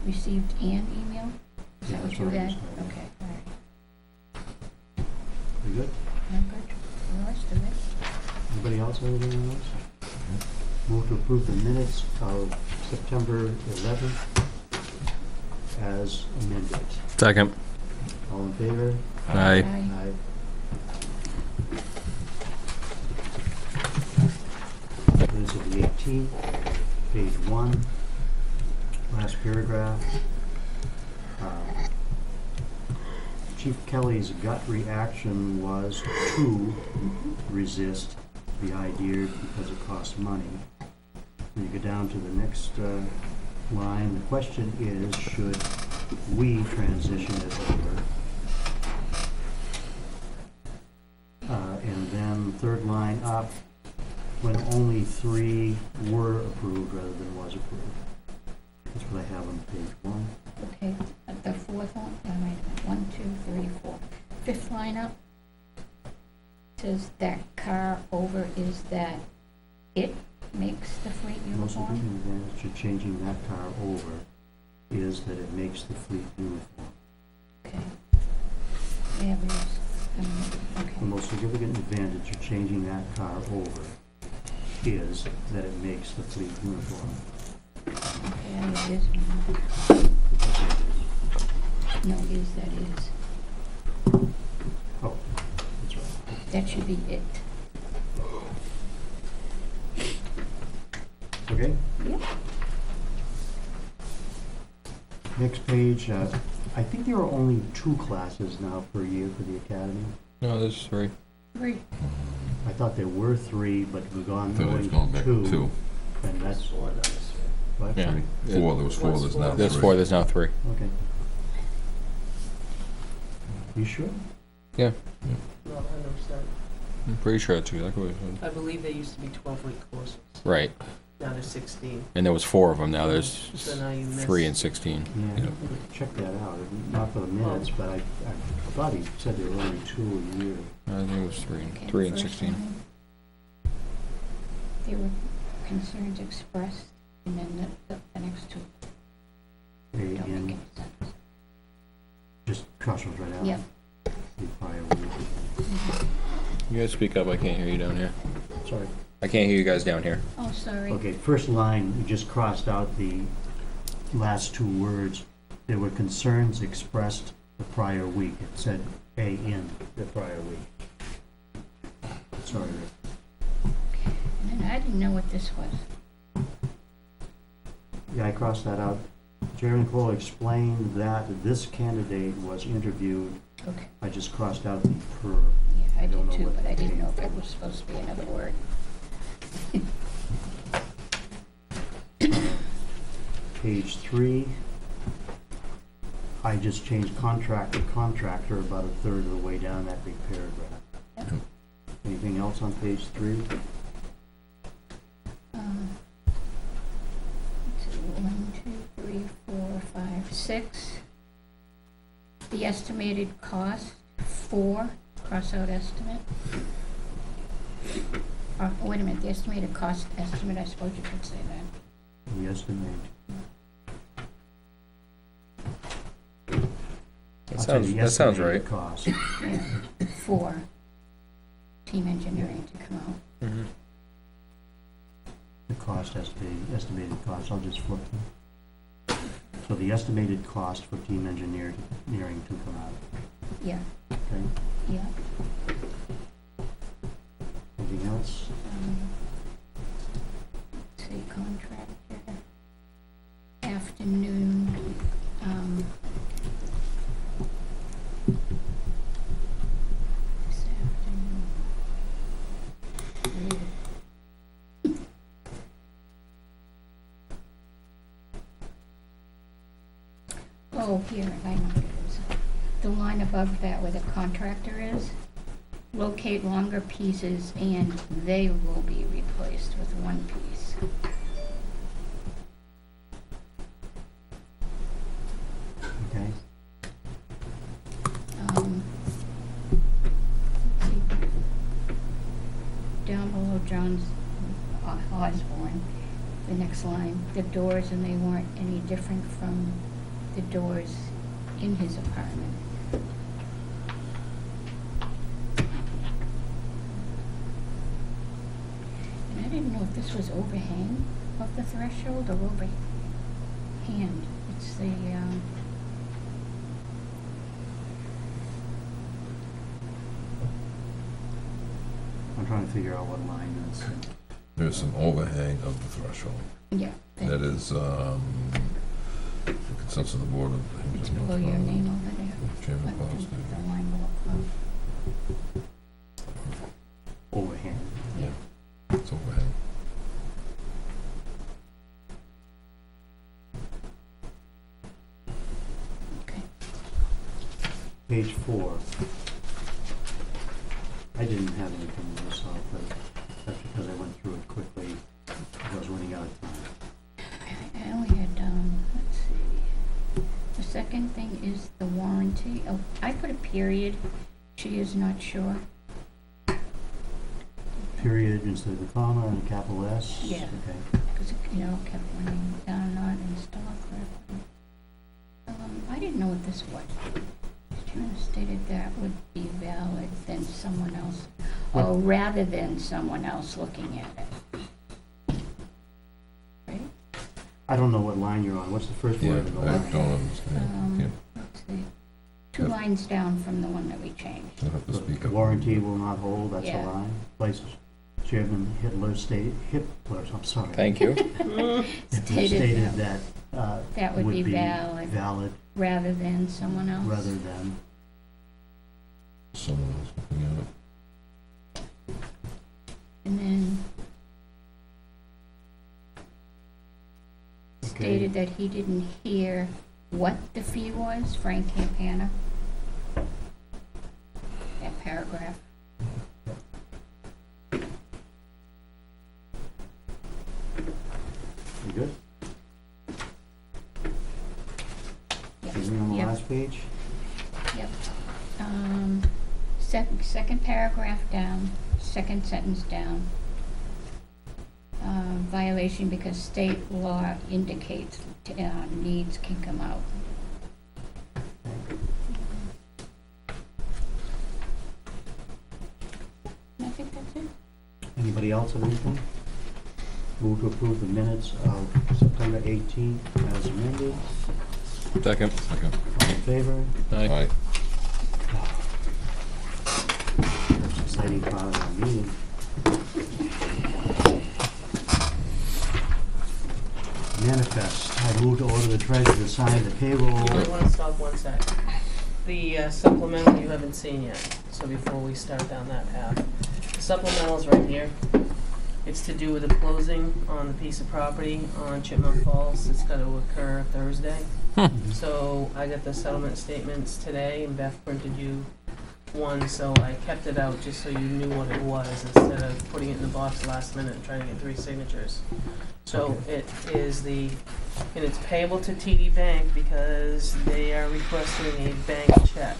Received an email? Is Yeah, that what that's you what I had? just had. Okay, all right. We good? I'm good. The rest of it. Anybody else have anything else? Move to approve the minutes of September 11th as amended. Second. All in favor? Aye. Aye. Minutes of the 18th, page 1, last paragraph. Chief Kelly's gut reaction was to resist the idea because it costs money. When you go down to the next line, the question is, should we transition it over? And then third line up, when only 3 were approved rather than was approved. That's what I have on page 1. Okay, the fourth one, wait a minute, 1, 2, 3, 4. Fifth line up says that car over is that it makes the fleet The most uniform. significant advantage to changing that car over is that it makes the fleet uniform. Okay. Yeah, it is. The Okay. most significant advantage of changing that car over is that it makes the fleet uniform. Okay, it is now. No, is that is. Oh, that's right. That should be it. Okay? Yep. Next page, I think there are only 2 classes now per year for the academy. No, there's 3. Great. I thought there were 3, but we've gone I thought it was going going back to to 2. And that's Four, that was three. what? Yeah. 4, there was 4, there's now 3. There's 4, there's now 3. Okay. You sure? Not 100%. I'm pretty sure it's exactly what it said. I believe they used to be 12-week courses. Right. Now there's 16. And there was 4 of them, now there's So now you missed. 3 and 16. Yeah, Yeah. check that out. Not for the minutes, but I thought he said there were only 2 a year. I think it was 3, Okay, 3 and first 16. line. There were concerns expressed, and then the next 2 don't make And any sense. just cross those right out. Yep. The prior week. You guys speak up, I can't hear you down here. Sorry. I can't hear you guys down here. Oh, sorry. Okay, first line, you just crossed out the last 2 words. There were concerns expressed the prior week. It said A in the prior week. Sorry, Rick. And then I didn't know what this was. Yeah, I crossed that out. Chairman Cole explained that this candidate was interviewed. Okay. I just crossed out the per. Yeah, I don't did know too, what but I that didn't know came if it from. was supposed to be another word. Page 3, I just changed contract to contractor about a third of the way down that big paragraph. Yep. Anything else on page 3? Let's see. 6, the estimated cost for, cross out estimate. Wait a minute, the estimated cost estimate, I suppose you could say that. We estimate. I'll say the That sounds estimated right. Cost. Yeah, for team engineering to come out. Mhm. The cost, estimated cost, I'll just flip them. So the estimated cost for team engineering to come out, Yeah, okay? yeah. Anything else? Let's see, contractor, afternoon, this afternoon. Oh, here, I know what it is. The line above that where the contractor is, locate longer pieces and they will be replaced with one piece. Okay, Let's see. Down below John's Osborne, the next line, the doors, and they weren't any different from the doors in his apartment. And I didn't know if this was overhang of the threshold or overhand. It's the, I'm trying to figure out what line that's in. There's an overhang of the threshold. yeah. That is, the consensus of the board of. It's below your name over there. Chairman But Powell's the line below. Overhand. Yeah, it's overhang. Okay. Page 4. I didn't have anything myself, but that's because I went through it quickly. I was running out of time. I only had, let's see. The second thing is the warranty. Oh, I put a period. She is not sure. Period instead of the comma and a capital S? Yeah. Okay. Because it, kept running down, not in stock. I didn't know what this was. Chairman stated that would be valid than someone else, oh, rather than someone else looking at it. Right? I don't know what line you're on. What's the first Yeah, word in the I line? don't understand. Yeah, Let's see. 2 lines down from the one that we changed. you'll have to speak up. Warranty will not hold, that's a Yeah. line. Places Chairman Hitler, I'm sorry. Thank you. Stated that, That would be valid. valid Rather than someone else. rather than, Someone else looking at it. And then okay. stated that he didn't hear what the fee was, Frank Campana. That paragraph. You good? Yep. Is it on the Yep. last page? Yep. Second paragraph down, second sentence down. Violation because state law indicates needs can come out. And I think that's it. Anybody else have anything? Move to approve the minutes of September 18th as amended. Second. Second. All in favor? Aye. That's an exciting part of our meeting. Manifest. I move to order the treasurer to sign the payroll. You might want to stop one sec. The supplemental you haven't seen yet, so before we start down that path. The supplemental's right here. It's to do with the closing on the piece of property on Chipmunk Falls. It's got to occur Thursday. So I got the settlement statements today, and Beth printed you one, so I kept it out just so you knew what it was, instead of putting it in the box last minute and trying to get 3 signatures. So it is the And it's payable to TD Bank because they are requesting a bank check.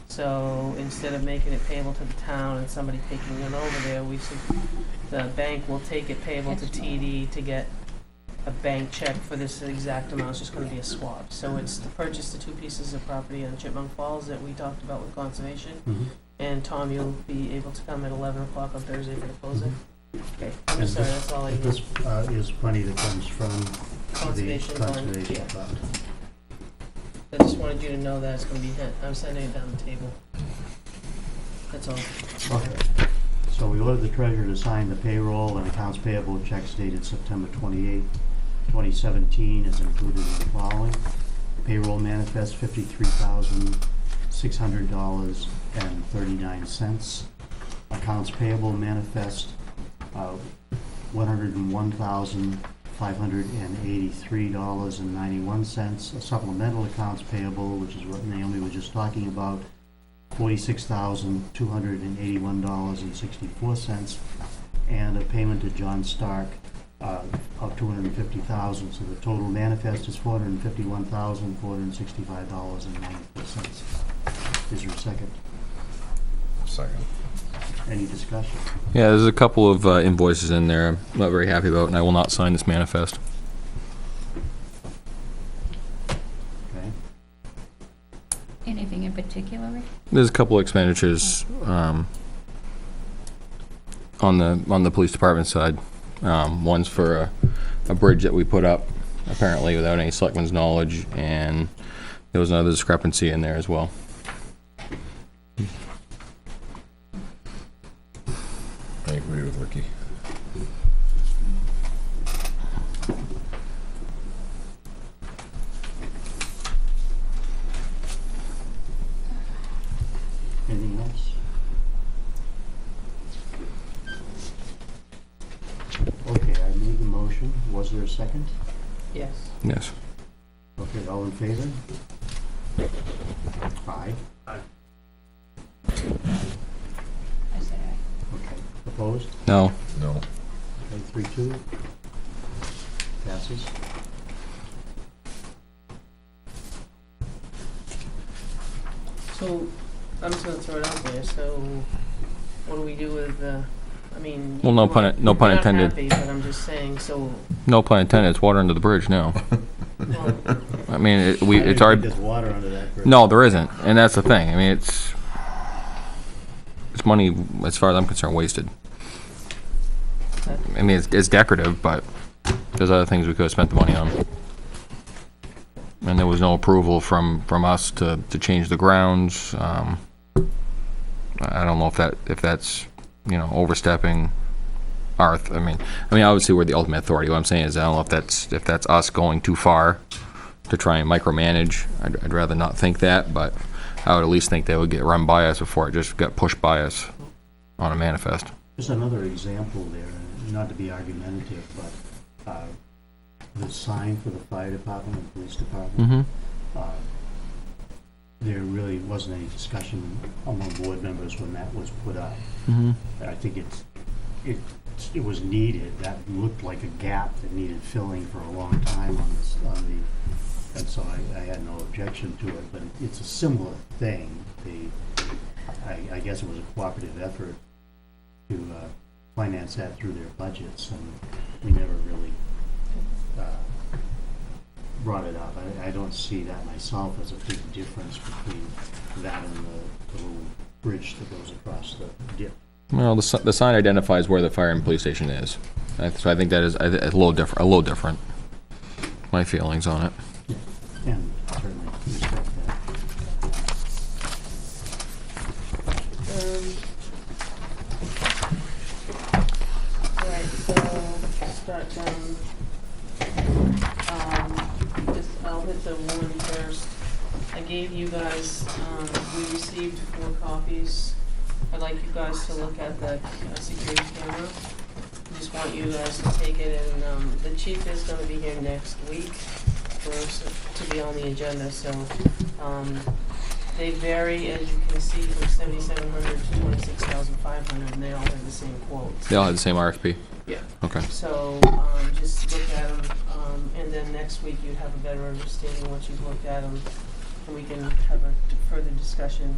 So instead of making it payable to the town and somebody taking it over there, the bank will take it payable to TD to get a bank check for this exact amount. It's just gonna be a swap. So it's to purchase the 2 pieces of property on Chipmunk Falls that we talked about with conservation. Mhm. And Tom, you'll be able to come at 11 o'clock on Thursday for the closing? Okay, I'm And sorry, that's all I need. This is money that comes from the Conservation fund, conservation yeah. fund. I just wanted you to know that it's gonna be hit. I'm sending it down the table. That's all. Okay. So we ordered the treasurer to sign the payroll and accounts payable checks dated September 28, 2017 is included in the following. Payroll manifest $53,600.39. Accounts payable manifest $101,583.91. A supplemental accounts payable, which is what Naomi was just talking about, $46,281.64, and a payment to John Stark of $250,000. So the total manifest is $451,465.94. Is there a second? Second. Any discussion? Yeah, there's a couple of invoices in there I'm not very happy about, and I will not sign this manifest. Okay. Anything in particular, Rick? There's a couple of expenditures on the police department side. One's for a bridge that we put up, apparently without any selectmen's knowledge, and there was another discrepancy in there as well. I agree with Ricky. Anything else? Okay, I made the motion. Was there a second? Yes. Yes. Okay, all in favor? Aye. I said aye. Okay. Opposed? No. No. Okay, 3-2. Passes. So, I'm just gonna throw it out there, so what do we do with I mean... Well, no pun intended. You're not happy, but I'm just saying, so, No pun intended. It's water under the bridge now. well, I mean, I it's didn't think our. there's water under that bridge. No, there isn't, and that's the thing. I mean, it's money, as far as I'm concerned, wasted. I mean, it's decorative, but there's other things we could have spent the money on. And there was no approval from us to change the grounds. I don't know if that's overstepping our. I mean, obviously we're the ultimate authority. What I'm saying is I don't know if that's us going too far to try and micromanage. I'd rather not think that, but I would at least think they would get run by us before it just got pushed by us on a manifest. Just another example there, not to be argumentative, but the sign for the fire department and police department, Mm-hmm. there really wasn't any discussion among board members when that was put up. Mm-hmm. I think it was needed. That looked like a gap that needed filling for a long time and so I had no objection to it, but it's a similar thing. I guess it was a cooperative effort to finance that through their budgets, and we never really brought it up. I don't see that myself as a big difference between that and the little bridge that goes across the dip. Well, the sign identifies where the fire and police station is, so I think that is a little different. A little different. My feelings on it. And certainly respect that. Alright, so, start down, I'll hit the one first. I gave you guys, we received 4 copies. I'd like you guys to look at the security camera. I just want you guys to take it, and the chief is gonna be here next week for us to be on the agenda, so, They vary, as you can see, from 7,700 to 26,500, and they all have the same quotes. They all have the same RFP? Yeah. Okay. So, just look at them, and then next week you'd have a better understanding once you've looked at them, and we can have a further discussion.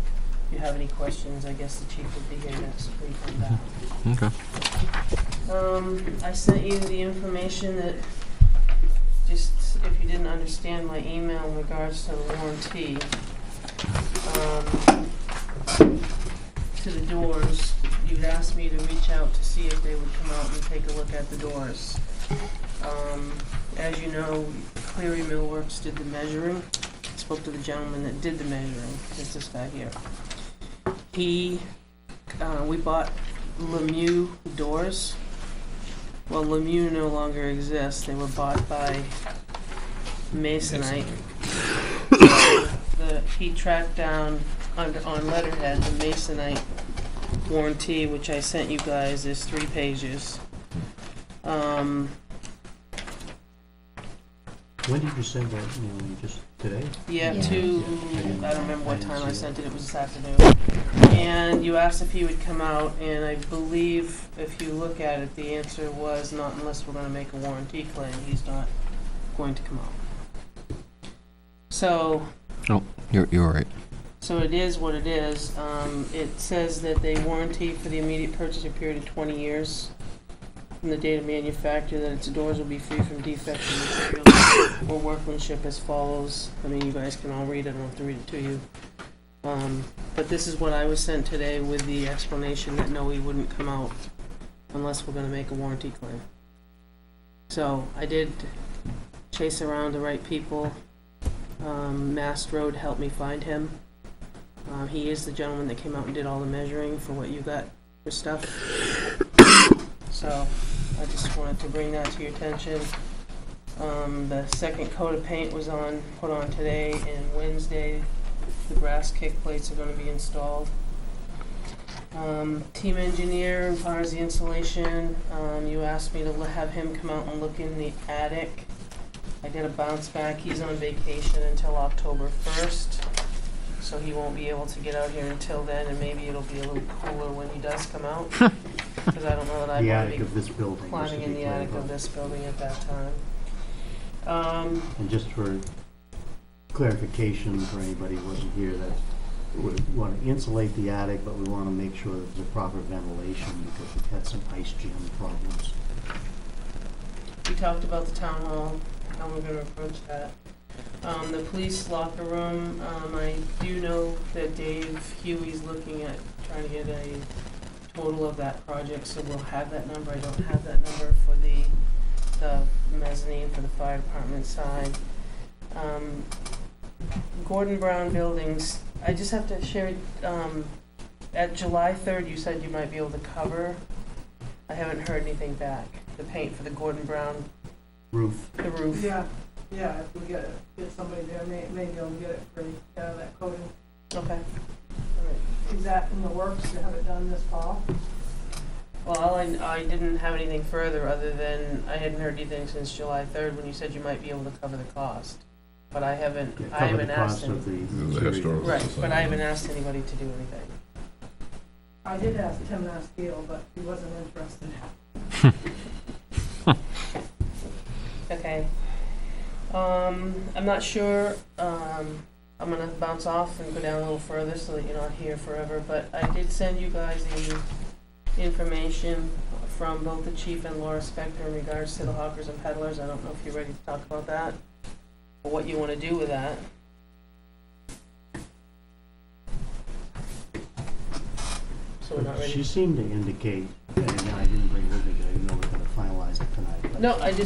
If you have any questions, I guess the chief will be here next week on that. Okay. I sent you the information that, just if you didn't understand my email in regards to the warranty, to the doors, you'd asked me to reach out to see if they would come out and take a look at the doors. As you know, Cleary Millworks did the measuring. Spoke to the gentleman that did the measuring, it's this guy here. We bought Lemieux doors. Well, Lemieux no longer exists. They were bought by Masonite. He tracked down on letterhead the Masonite warranty, which I sent you guys, is 3 pages. When did you send that, just today? Yeah, Yeah. I don't remember what time I sent it, it was this afternoon. And you asked if he would come out, and I believe if you look at it, the answer was not unless we're gonna make a warranty claim, he's not going to come out. So, Oh, you're right. so it is what it is. It says that they warranty for the immediate purchasing period of 20 years from the date of manufacture, that its doors will be free from defects in materials or workmanship as follows. I mean, you guys can all read it, I don't have to read it to you. But this is what I was sent today with the explanation that no, he wouldn't come out unless we're gonna make a warranty claim. So I did chase around the right people. Mast Road helped me find him. He is the gentleman that came out and did all the measuring for what you got for stuff. So I just wanted to bring that to your attention. The second coat of paint was put on today, and Wednesday the brass kick plates are going to be installed. Team engineer, as far as the insulation, you asked me to have him come out and look in the attic. I did a bounce back. He's on vacation until October 1st, so he won't be able to get out here until then, and maybe it'll be a little cooler when he does come out, because I don't know that I The want attic to of this building. be just climbing to in be the clear attic about. of this building at that time. And just for clarification for anybody who wasn't here, that we want to insulate the attic, but we want to make sure that there's proper ventilation because we've had some ice jam problems. We talked about the town hall, how we're gonna approach that. The police locker room, I do know that Dave Huey's looking at trying to get a total of that project, so we'll have that number. I don't have that number for the mezzanine for the fire department side. Gordon Brown buildings, I just have to share, at July 3rd, you said you might be able to cover. I haven't heard anything back. The paint for the Gordon Brown, Roof. the roof. Yeah, if we get somebody there, may be able to get it free, that coating. Okay. All right. Is that in the works to have it done this fall? Well, I didn't have anything further other than I hadn't heard anything since July 3rd when you said you might be able to cover the cost. But I haven't Cover the asked cost of any, The material. historical right, society. but I haven't asked anybody to do anything. I did ask Tim Nasteel, but he wasn't interested. Okay. I'm not sure, I'm gonna bounce off and go down a little further so that you're not here forever, but I did send you guys the information from both the chief and Laura Spector in regards to the hawkers and peddlers. I don't know if you're ready to talk about that, or what you wanna do with that. So we're not ready? She seemed to indicate, and I didn't bring with me, because I didn't know we were going to finalize it tonight. But, No, it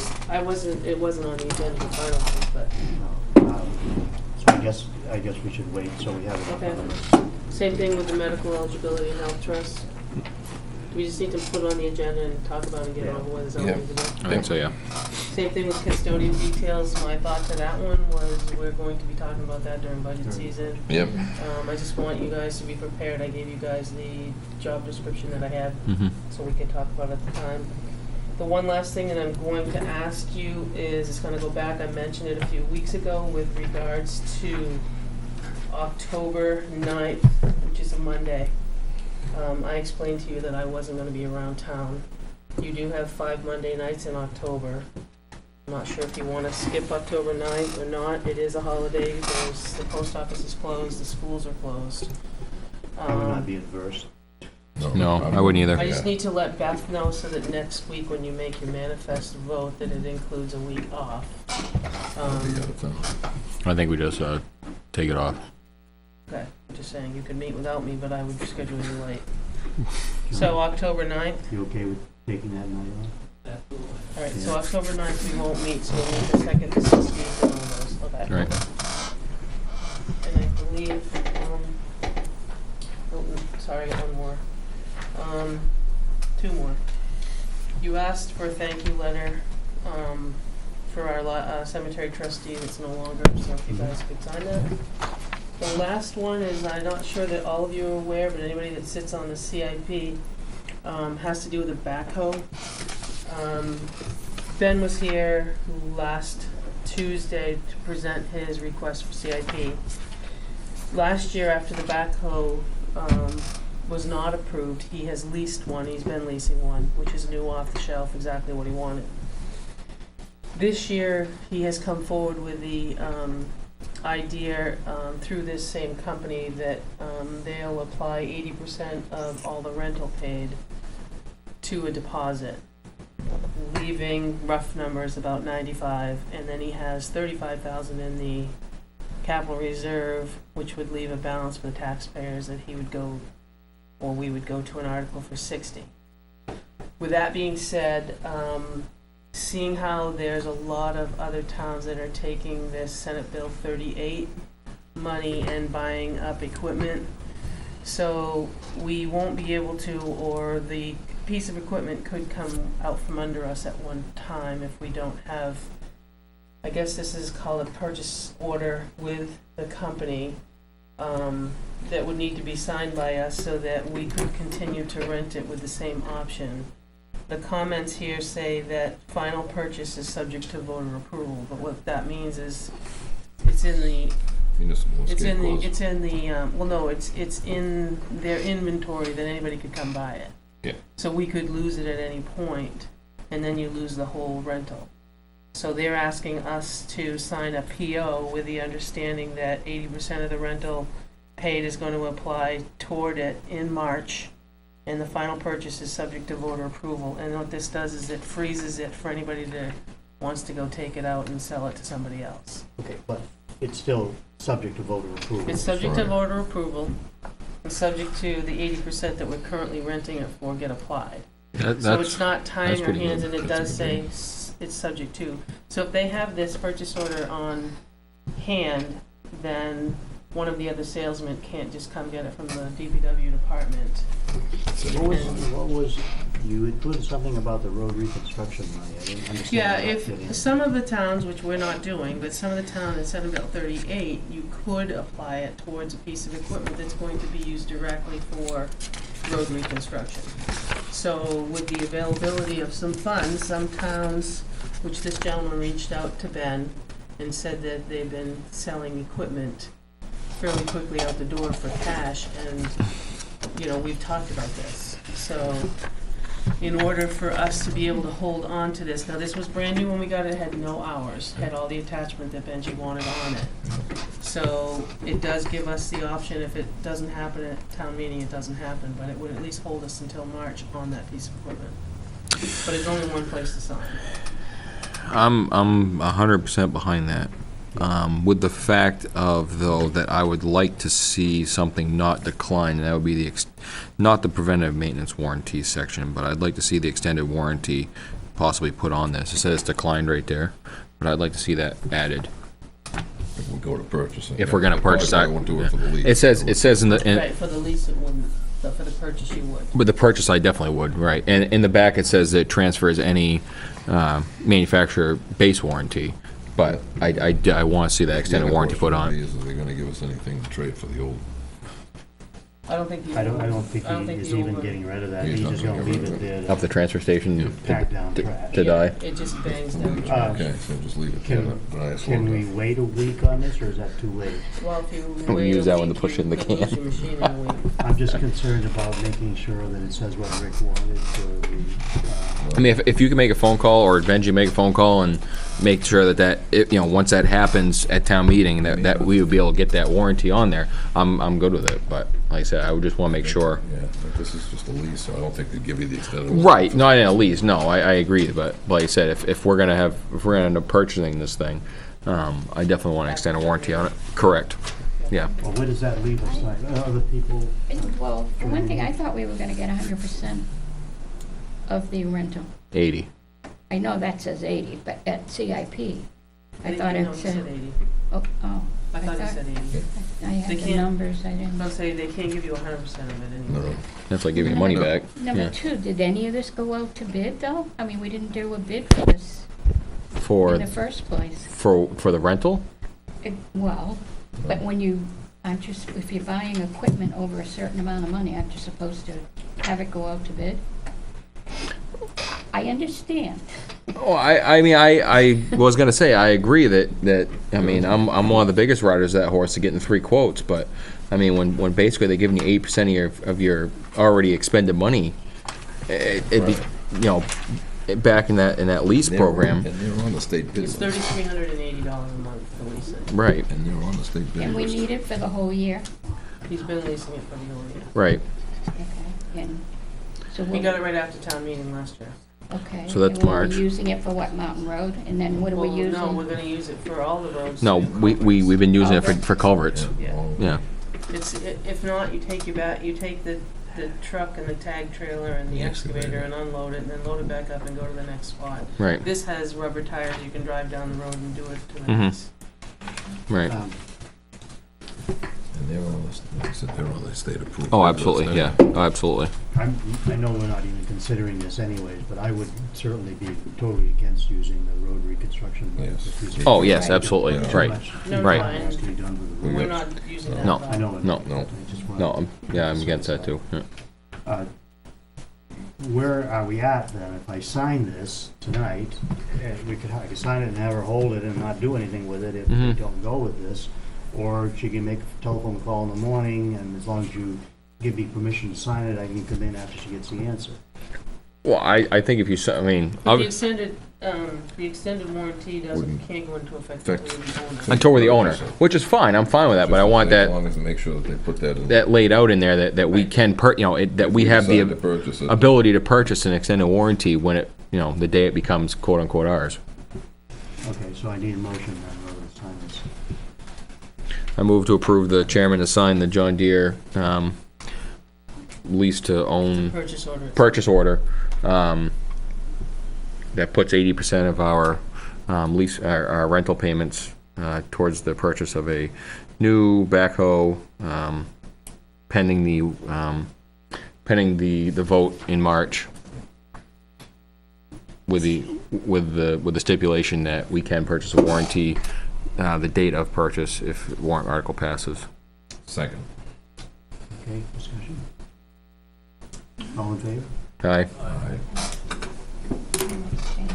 wasn't on the agenda to finalize, but, so I guess we should wait, so we have it on the Okay. list. same thing with the medical eligibility and health trust. We just need to put it on the agenda and talk about it and get it over with, is that what we need to do? I think so, yeah. Same thing with custodian details. My thought to that one was we're going to be talking about that during budget season. Yep. I just want you guys to be prepared. I gave you guys the job description that I had, Mm-hmm. so we can talk about it at the time. The one last thing that I'm going to ask you is, it's gonna go back, I mentioned it a few weeks ago with regards to October 9th, which is a Monday. I explained to you that I wasn't gonna be around town. You do have 5 Monday nights in October. I'm not sure if you wanna skip October 9th or not. It is a holiday. The post office is closed, the schools are closed. I would not be adverse. No, I wouldn't either. I just need to let Beth know so that next week when you make your manifest vote, that it includes a week off. I think we just take it off. Okay, I'm just saying, you could meet without me, but I would schedule you late. So October 9th, You okay with taking that night off? all right, so October 9th we won't meet, so we'll meet the 2nd, the 16th, and all those, okay. Right. And I believe, sorry, I got one more. 2 more. You asked for a thank you letter, for our cemetery trustee that's no longer, so if you guys could sign that. The last one is, I'm not sure that all of you are aware, but anybody that sits on the CIP, has to do with a backhoe. Ben was here last Tuesday to present his request for CIP. Last year, after the backhoe, was not approved, he has leased one, he's been leasing one, which is new off the shelf, exactly what he wanted. This year, he has come forward with the idea through this same company that they'll apply 80% of all the rental paid to a deposit, leaving rough numbers about 95, and then he has 35,000 in the capital reserve, which would leave a balance for the taxpayers that he would go, or we would go to an article for 60. With that being said, seeing how there's a lot of other towns that are taking this Senate Bill 38 money and buying up equipment, so we won't be able to, or the piece of equipment could come out from under us at one time if we don't have, I guess this is called a purchase order with the company, that would need to be signed by us so that we could continue to rent it with the same option. The comments here say that final purchase is subject to voter approval, but what that means is it's in the, it's in their inventory that anybody could come buy it. Yeah. So we could lose it at any point, and then you lose the whole rental. So they're asking us to sign a PO with the understanding that 80% of the rental paid is going to apply toward it in March, and the final purchase is subject to voter approval. And what this does is it freezes it for anybody that wants to go take it out and sell it to somebody else. Okay, but it's still subject to voter approval. It's subject to voter approval, and subject to the 80% that we're currently renting it for get applied. So it's not tying our hands, and it does say it's subject to. So if they have this purchase order on hand, then one of the other salesmen can't just come get it from the DPW department. What was, you included something about the road reconstruction money, I didn't understand. Yeah, how that fit in. if some of the towns, which we're not doing, but some of the towns in Senate Bill 38, you could apply it towards a piece of equipment that's going to be used directly for road reconstruction. So with the availability of some funds, some towns, which this gentleman reached out to Ben and said that they've been selling equipment fairly quickly out the door for cash, and, you know, we've talked about this. So in order for us to be able to hold on to this, now this was brand new when we got it, had no hours, had all the attachment that Benji wanted on it. So it does give us the option, if it doesn't happen at town meeting, it doesn't happen, but it would at least hold us until March on that piece of equipment. But it's only one place to sign. I'm 100% behind that. With the fact of, though, that I would like to see something not decline, and that would be the not the preventive maintenance warranty section, but I'd like to see the extended warranty possibly put on this. It says it's declined right there, but I'd like to see that added. If we go to purchasing. If we're gonna purchase that, I won't do it for the lease. It says in the Right, for the lease it wouldn't, but for the purchase you would. with the purchase I definitely would, right? And in the back it says it transfers any manufacturer base warranty. But I want to see that extended warranty put on. Is they gonna give us anything to trade for the old? I don't think you. I don't think I don't he think is you even over- getting rid of that. He's He's not just gonna gonna leave get it rid there of to Up the transfer station pack down to, trash. to die. It just bangs down trash. Okay, so just leave it Can- there, but I Can we wait a week on this, or is that too late? Well, if you We wait use a that one to week, push it in the you could lose can. your machine in a week. I'm just concerned about making sure that it says what Rick wanted for the, I mean, if you can make a phone call, or Benji make a phone call and make sure that once that happens at town meeting, that we would be able to get that warranty on there, I'm good with it. But like I said, I would just want to make sure. Yeah, but this is just a lease, so I don't think they'd give you the extended warranty. Right, not in a lease, no, I agree, but like I said, if we're gonna end up purchasing this thing, I definitely want to extend a warranty on it. Correct, yeah. well, where does that leave us, like, other people? Well, for one thing, I thought we were gonna get 100% of the rental. 80. I know that says 80, but at CIP, I didn't thought even know it he said, said 80. oh, I thought he said 80. I had They the can't- numbers, I didn't. I'll say they can't give you 100% of it anyway. No, That's like giving your money back. Number Yeah. two, did any of this go out to bid, though? I mean, we didn't do a bid for this For in the first place. the rental? Well, but when you, aren't you, if you're buying equipment over a certain amount of money, aren't you supposed to have it go out to bid? I understand. Oh, I mean, I was gonna say, I agree that I mean, I'm one of the biggest riders of that horse to getting 3 quotes, but I mean, when basically they're giving you 80% of your already expended money, it'd be, back in that lease program, And they're on the state bid It's list. $3,380 a month to lease it. right, And they're on the state bid And we list. need it for the whole year? He's been leasing it for the whole year. right. Okay, and so We got it right after town meeting last year. Okay. So that's and we're March. using it for what, Mountain Road? And then what are we Well, using? no, we're gonna use it for all the roads. No, we've been using it for culverts. Yeah. all- Yeah, If not, you take the truck and the tag trailer and the The excavator excavator. and unload it, and then load it back up and go to the next spot. right, This has rubber tires, you can drive down the road and do it to the Mhm. next. right. And they're on the, like I said, they're on the state approved. Oh, bid list absolutely, yeah, anyway. oh, absolutely. I know we're not even considering this anyways, but I would certainly be totally against using the road reconstruction. money Yes. if we said- Oh, yes, Right. absolutely, Yeah. Too right. much- No, too Right. much has to be done with the We We're roads. not using that. No. at all. I know. it- No. I just wanted No, to- yeah, I'm against that too. Yeah. Where are we at then? If I sign this tonight, I could sign it and have her hold it and not do anything with it if we Mhm. don't go with this. Or she can make a telephone call in the morning, and as long as you give me permission to sign it, I can come in after she gets the answer. Well, I think if you, I mean, But the extended warranty can't go into effect Effect- until the owner. until we're the owner, which is fine, I'm fine with that, but I want As that, long as they make sure that they put that in. that laid out in there, that we can, that we have decide to the purchase it. ability to purchase an extended warranty when it, the day it becomes quote-unquote ours. Okay, so I need a motion then, rather than sign this. I move to approve the chairman to sign the John Deere, lease to own Purchase order. that puts 80% of our lease, our rental payments towards the purchase of a new backhoe, pending the vote in March, with the stipulation that we can purchase a warranty the date of purchase if warrant article passes. Second. Okay, discussion? All in favor? Aye. I'm gonna abstain.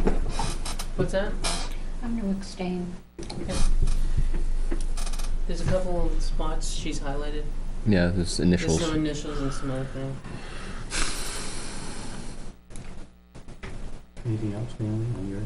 What's that? I'm gonna abstain. There's a couple of spots she's highlighted. Yeah, there's There's initials. some initials and some other things. Anything else, Naomi, on your?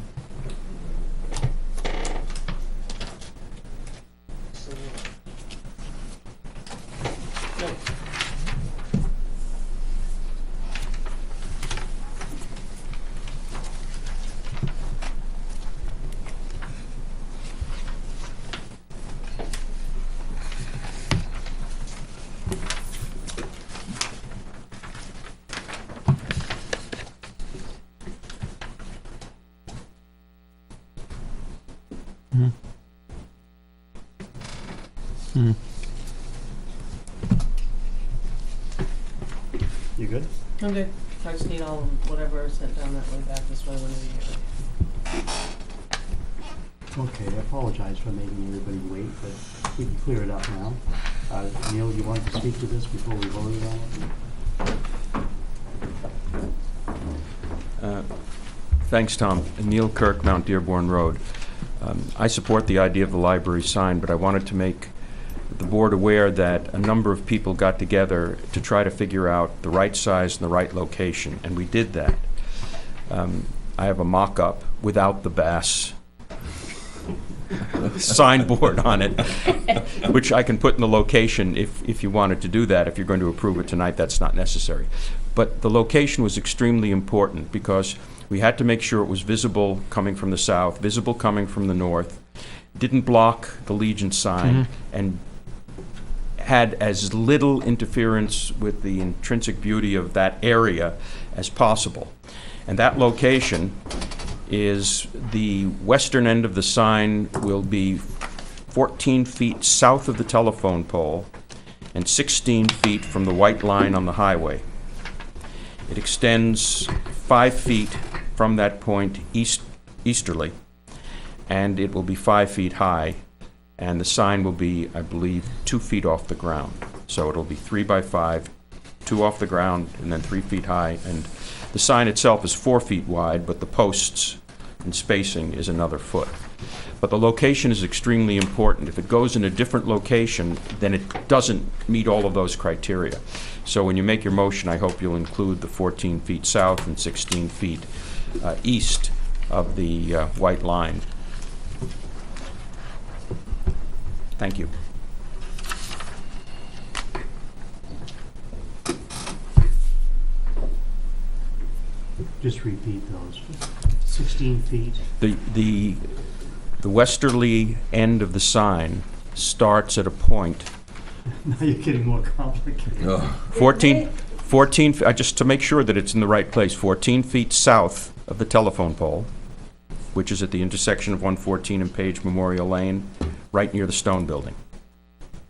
No. You good? I'm good. I just need all whatever is sent down that way back this way whenever you get it. Okay, I apologize for making everybody wait, but we can clear it up now. Neil, you want to speak to this before we voted on it? Thanks, Tom. Neil Kirk, Mount Dearborn Road. I support the idea of the library sign, but I wanted to make the board aware that a number of people got together to try to figure out the right size and the right location, and we did that. I have a mock-up without the Bass signboard on it, which I can put in the location if you wanted to do that. If you're going to approve it tonight, that's not necessary. But the location was extremely important because we had to make sure it was visible coming from the south, visible coming from the north, didn't block the Legion sign, and had as little interference with the intrinsic beauty of that area as possible. And that location is the western end of the sign will be 14 feet south of the telephone pole and 16 feet from the white line on the highway. It extends 5 feet from that point easterly, and it will be 5 feet high, and the sign will be, I believe, 2 feet off the ground. So it'll be 3 by 5, 2 off the ground, and then 3 feet high. And the sign itself is 4 feet wide, but the posts and spacing is another foot. But the location is extremely important. If it goes in a different location, then it doesn't meet all of those criteria. So when you make your motion, I hope you'll include the 14 feet south and 16 feet east of the white line. Thank you. Just repeat those. 16 feet. The westerly end of the sign starts at a point. Now you're getting more complicated. 14, just to make sure that it's in the right place, 14 feet south of the telephone pole, which is at the intersection of 114 and Page Memorial Lane, right near the Stone Building.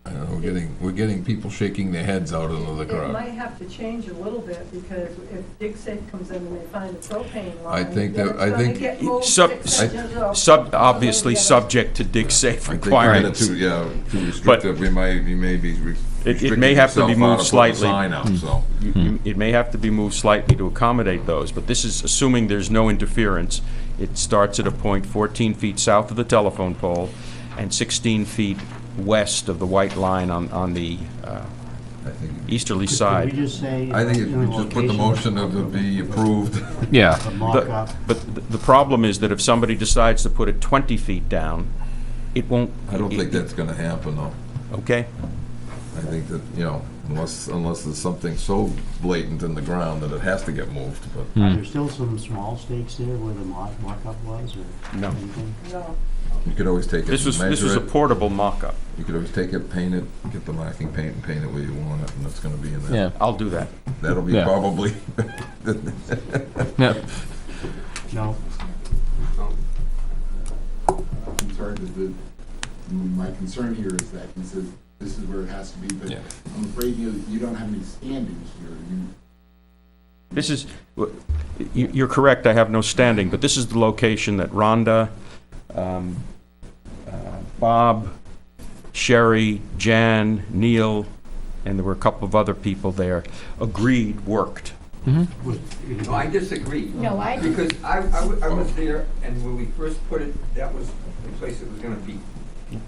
I don't know, we're getting people shaking their heads out into the It crowd. might have to change a little bit, because if Dig Safe comes in and they find a propane line, I think then that- it's I gonna think- get moved Sub- 6 inches off. Obviously subject to dig safe I think requirements. too restrictive, you may be It may have to be moved slightly. Sign out, so. It may have to be moved slightly to accommodate those, but this is assuming there's no interference. It starts at a point 14 feet south of the telephone pole and 16 feet west of the white line on the I think, easterly Could we side. just say? I think if in we the just put the location, motion of it be approved. Yeah. The mock-up. But the problem is that if somebody decides to put it 20 feet down, it won't. I don't think that's gonna happen, though. Okay? I think that, unless there's something so blatant in the ground that it has to get moved, but. Are there still some small stakes there where the mock-up was, or No. anything? No, You could always take it, This was measure a it, portable mock-up. you could always take it, paint it, get the marking paint and paint it where you want it, and it's gonna be in there. Yeah. I'll do that. That'll be Yeah. probably, Yeah. No? I'm sorry, my concern here is that he says this is where it has to be, but Yeah. I'm afraid you don't have any standings here. This is, you're correct, I have no standing, but this is the location that Rhonda, Bob, Sherry, Jan, Neil, and there were a couple of other people there, agreed worked. Was- No, I disagree. No, I- Because I was there, and when we first put it, that was the place it was gonna be.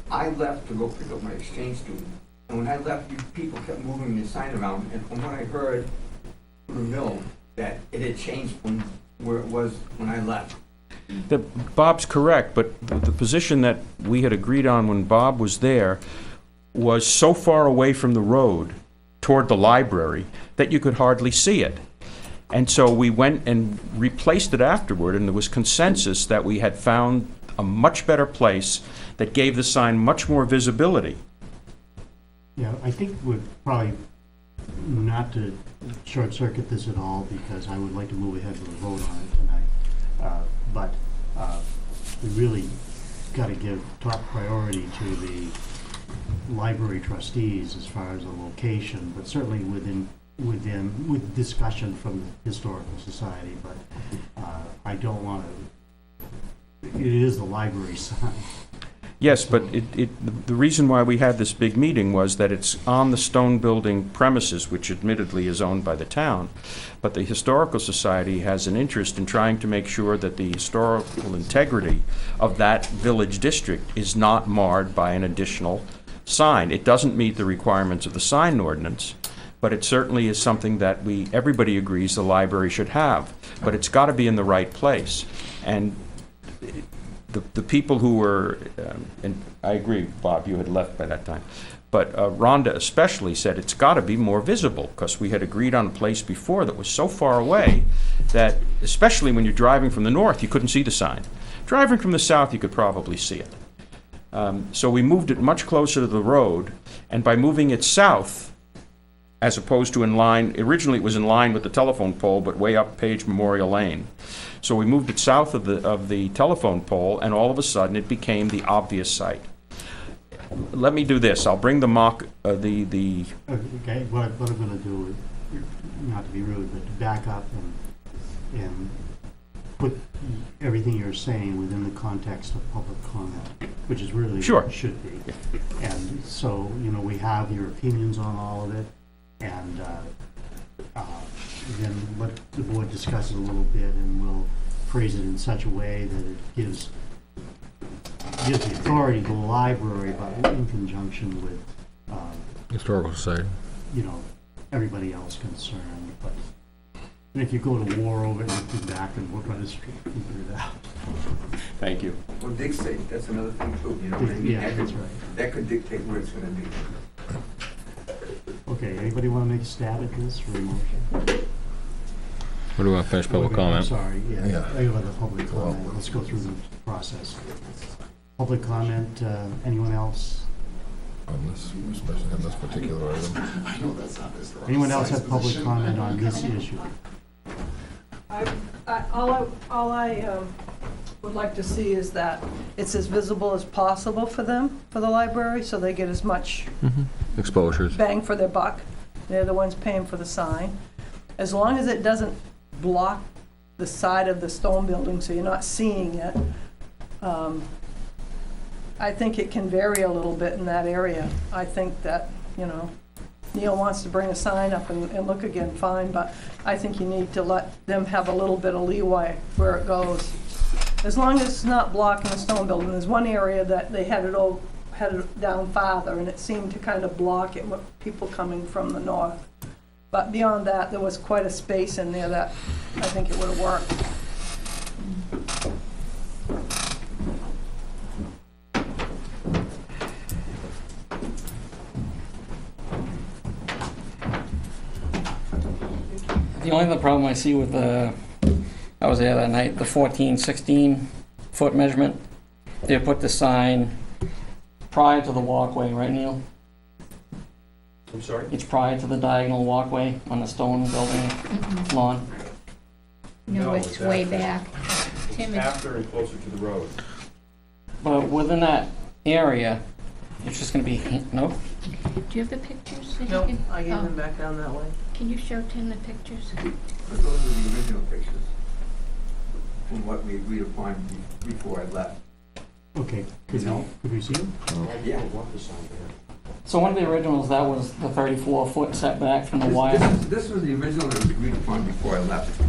I left to go pick up my exchange student, and when I left, you people kept moving the sign around, and from what I heard through the mill, that it had changed from where it was when I left. Bob's correct, but the position that we had agreed on when Bob was there was so far away from the road toward the library that you could hardly see it. And so we went and replaced it afterward, and there was consensus that we had found a much better place that gave the sign much more visibility. Yeah, I think we're probably not to short-circuit this at all, because I would like to move ahead with a vote on it tonight. But we really got to give top priority to the library trustees as far as the location, but certainly with discussion from the Historical Society. But I don't want to, it is the library sign. Yes, but the reason why we had this big meeting was that it's on the stone building premises, which admittedly is owned by the town, but the Historical Society has an interest in trying to make sure that the historical integrity of that village district is not marred by an additional sign. It doesn't meet the requirements of the sign ordinance, but it certainly is something that everybody agrees the library should have, but it's got to be in the right place. And the people who were, and I agree, Bob, you had left by that time, but Rhonda especially said it's got to be more visible, because we had agreed on a place before that was so far away that, especially when you're driving from the north, you couldn't see the sign. Driving from the south, you could probably see it. So we moved it much closer to the road, and by moving it south, as opposed to in line, originally it was in line with the telephone pole, but way up Page Memorial Lane. So we moved it south of the telephone pole, and all of a sudden it became the obvious site. Let me do this. I'll bring the mock, Okay, what I'm gonna do, not to be rude, but to back up and put everything you're saying within the context of public comment, which is really Sure. what it should be. And so, we have your opinions on all of it, and then let the board discuss it a little bit, and we'll phrase it in such a way that it gives the authority to the library, but in conjunction with, Historical Society. everybody else concerned. But and if you go to war over it, you come back and work on this, figure it out. Thank you. Well, dig site, that's another thing too, you know what I mean? Yeah, that's right. That could dictate where it's gonna be. Okay, anybody want to make a stab at this for a motion? What do we want to finish public I'm comment? sorry, yeah, Yeah. I go to the public comment, let's go through the process. Public comment, anyone else? On this, especially on this particular item. Anyone else have public comment on this issue? All I would like to see is that it's as visible as possible for them, for the library, so they get as much Exposures. bang for their buck. They're the ones paying for the sign. As long as it doesn't block the side of the stone building, so you're not seeing it, I think it can vary a little bit in that area. I think that, Neil wants to bring a sign up and look again, fine, but I think you need to let them have a little bit of leeway where it goes. As long as it's not blocking the stone building. There's one area that they had it down farther, and it seemed to kind of block it with people coming from the north. But beyond that, there was quite a space in there that I think it would have worked. The only other problem I see with I was there that night, the 14, 16 foot measurement, they put the sign prior to the walkway, right, Neil? I'm sorry? It's prior to the diagonal walkway on the stone building lawn. No, it's way back. Tim is, After and closer to the road. But within that area, it's just gonna be, no? do you have the pictures? that you Nope, can- I gave oh, them back down that way. Can you show Tim the pictures? But those are the original pictures from what we agreed upon before I left. Okay, could we see them? Yeah. So one of the originals, that was the 34-foot setback from the This- wire. This was the original that was agreed upon before I left.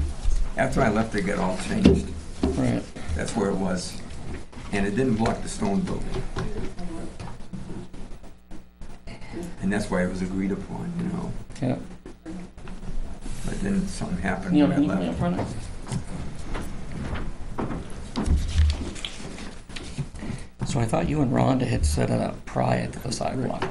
After I left, it got all changed. Right. That's where it was. And it didn't block the stone building. And that's why it was agreed upon, Yeah. But then something happened Neil, when can you I put it in left. front of? So I thought you and Rhonda had set it up prior to the sidewalk.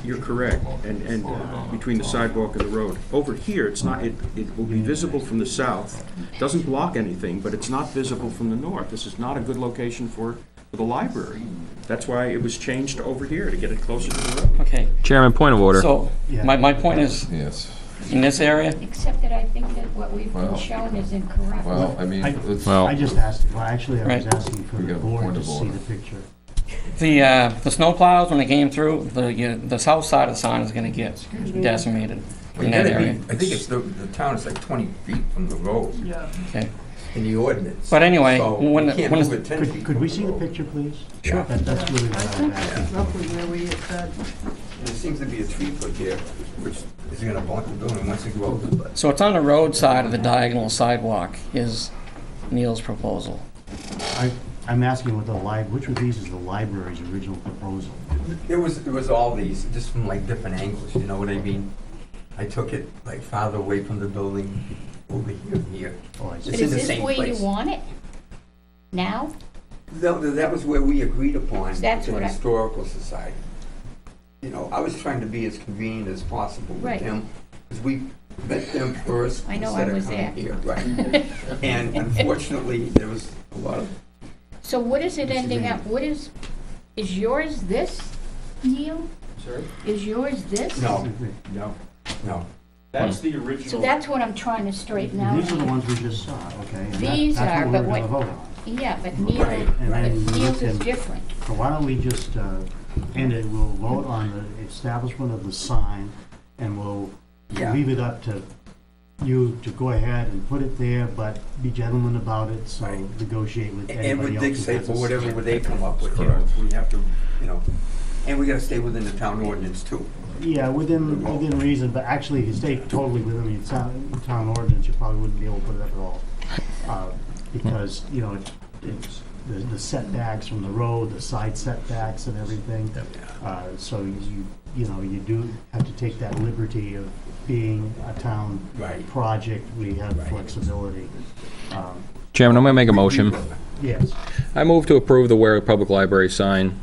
You're correct, and between the sidewalk and the road. Over here, it's not, it will be visible from the south. Doesn't block anything, but it's not visible from the north. This is not a good location for the library. That's why it was changed over here, to get it closer to the road. Okay, Chairman, point of order. so Yeah. my point is, Yes. in this area, Except that I think that what we've been Well, shown is incorrect. Well, I mean, it's, Well- I just asked, actually, I was Right. asking for We the got a board point to of see order. the picture. the snow plows, when they came through, the south side of the sign is gonna get decimated Well, in you that gotta be- area. I think it's the town is like 20 feet from the road. Yeah. Okay. in the ordinance. But anyway, So when you the- can't when move the- it 10 feet. Could we see the picture, please? Sure. That's really I what I'm think asking. that's roughly where we had said, And there seems to be a tree put here, which is gonna block the building once it grows, but. So it's on the road side of the diagonal sidewalk is Neil's proposal. I'm asking what which of these is the library's original proposal? It was all these, just from like different angles, you know what I mean? I took it like farther away from the building, over here and here. Oh, I It's But see. in is the this same where you place. want it? Now? That was where we agreed upon with That's the what I- Historical Society. You know, I was trying to be as convenient as possible with Right. them, because we met them first I know, instead I of was coming there. here, right? And unfortunately, there was a lot of, So what is it ending up, is yours this, Neil? Sorry? Is yours this? no, No. no. That's the original. So that's what I'm trying to straighten out. These are the ones we just saw, okay? and These that's are, what but we're gonna what- vote on. Yeah, but Neil, Right, and but then we Neil's is can- different. So why don't we just end it, we'll vote on the establishment of the sign, and we'll Yeah. leave it up to you to go ahead and put it there, but be gentlemen about it, so Right. negotiate with And anybody with else. Dig who Safe has or a whatever stake. they come up with, you know, we have to, you know, and we gotta stay within the town ordinance too. Yeah, within reason, but actually, if you stay totally within the town ordinance, you probably wouldn't be able to put it up at all. Because, you know, it's the setbacks from the road, the side setbacks and everything. So you know, you do have to take that liberty of being a town Right. project, we have Right. flexibility. Chairman, I'm gonna make a motion. Yes, I move to approve the Ware Public Library sign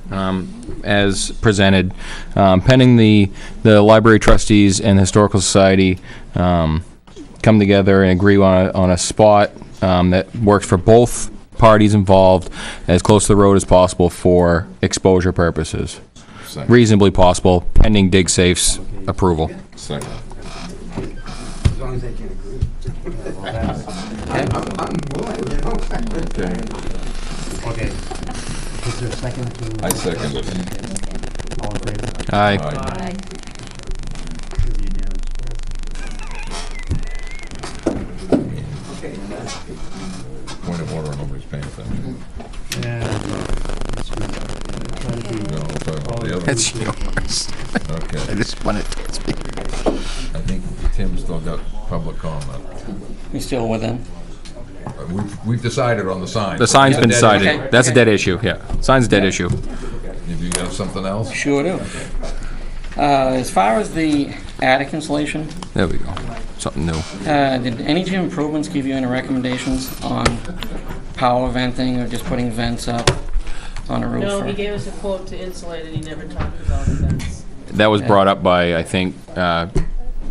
as presented, pending the library trustees and the Historical Society come together and agree on a spot that works for both parties involved, as close to the road as possible for exposure purposes. Second. Reasonably possible, pending Dig Safe's approval. Second. As long as they can agree. well, that's, I'm willing, you know. okay. Is there a second to? I second it. All in favor? Aye. Aye. Okay, Point of order, nobody's paying attention. And, try to be. No, we're talking about the other. That's yours. Okay. just wanted to speak. I think Tim's still got public comment. You still with him? We've decided on the sign. The sign's been Dead decided. Okay. That's a dead issue, yeah. Sign's a dead issue. If you got something else? Sure do. As far as the attic insulation, There we go. Something new. did Energy Improvements give you any recommendations on power venting or just putting vents up on a roof? No, or- he gave us a quote to insulate it, he never talked about the vents. That was brought up by, I think,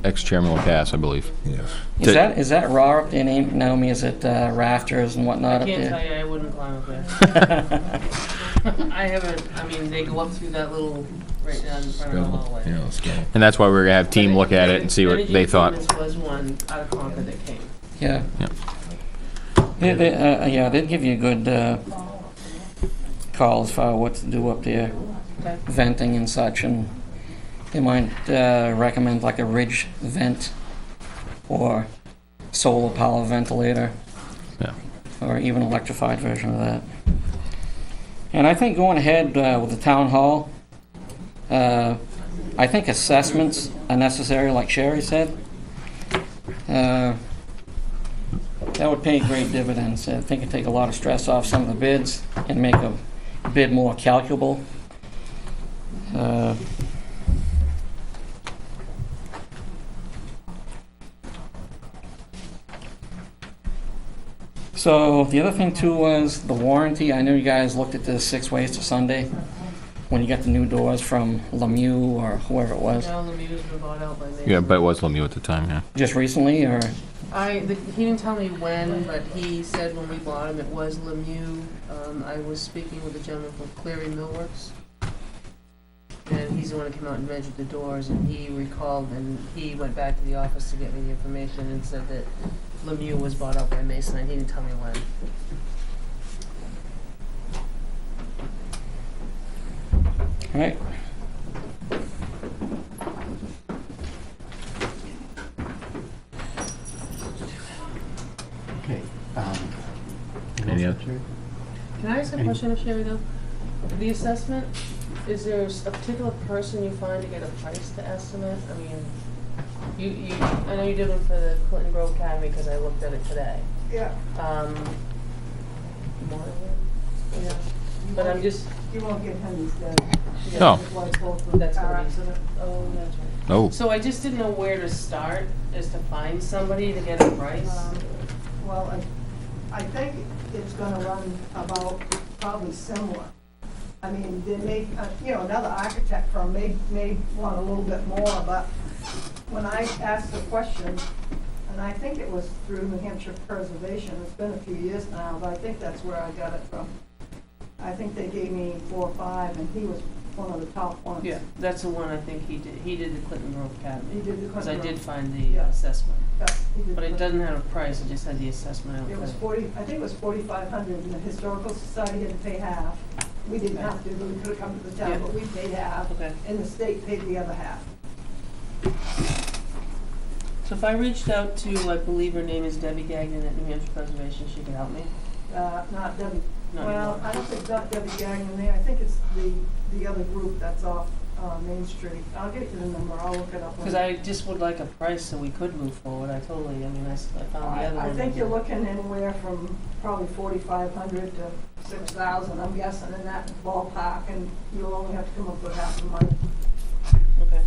ex-chairman Lacasse, I believe. Yes. Is that raw up there, Naomi? Is it rafters and whatnot I up can't tell there? you, I wouldn't climb up there. I haven't, I mean, they go up through that little, right down in front of the hallway. Yeah, let's go. And that's why we're gonna have team look at it and see what Energy they thought. Improvements was one out of Concord that came. Yeah. Yeah. Yeah, they'd give you a good call as far as what to do up there, Okay. venting and such, and they might recommend like a ridge vent or solar power ventilator. Yeah. Or even electrified version of that. And I think going ahead with the town hall, I think assessments are necessary, like Sherry said. That would pay great dividends. I think it'd take a lot of stress off some of the bids and make a bid more calculable. So the other thing too was the warranty. I know you guys looked at the 6 ways to Sunday when you got the new doors from Lemieux or whoever it was. Now Lemieux's been bought out by Mason. Yeah, but it was Lemieux at the time, yeah. Just recently, or He didn't tell me when, but he said when we bought him, it was Lemieux. I was speaking with a gentleman from Cleary Millworks. And he's the one who came out and measured the doors, and he recalled, and he went back to the office to get me the information and said that Lemieux was bought out by Mason, and he didn't tell me when. all right. Okay, Any other? Can I ask a Any- question of Sherry though? The assessment, is there a particular person you find to get a price to estimate? I mean, I know you did one for the Clinton Grove Academy because I looked at it today. Yeah. Yeah. But I'm just, You won't get Henry's dead. No. His wife both from That's car what he said. accident. Oh, that's right. Oh, So I just didn't know where to start, is to find somebody to get a price. Well, I think it's gonna run about probably similar. I mean, they may, another architect firm may want a little bit more, but when I asked the question, and I think it was through New Hampshire Preservation, it's been a few years now, but I think that's where I got it from. I think they gave me 4 or 5, and he was one of the top ones. Yeah, that's the one I think he did. He did the Clinton Grove Academy. He did the Because I Clinton did Grove. find the Yeah. assessment. Yeah, he did But it the- doesn't have a price, it just had the assessment. It was 40, I think it was 4,500, and the Historical Society had to pay half. We didn't have to, but we could have come to the town, Yeah. but we paid half, Okay. and the state paid the other half. So if I reached out to, I believe her name is Debbie Gagnon at New Hampshire Preservation, she could help me? Not Debbie, Not well, anymore. I don't think that Debbie Gagnon there, I think it's the other group that's off, Main Street. I'll get you the number, I'll look it up. Because I just would like a price so we could move forward. I found the other one. I think you're looking anywhere from probably 4,500 to 6,000, I'm guessing, in that ballpark, and you'll only have to come up with half the money. Okay.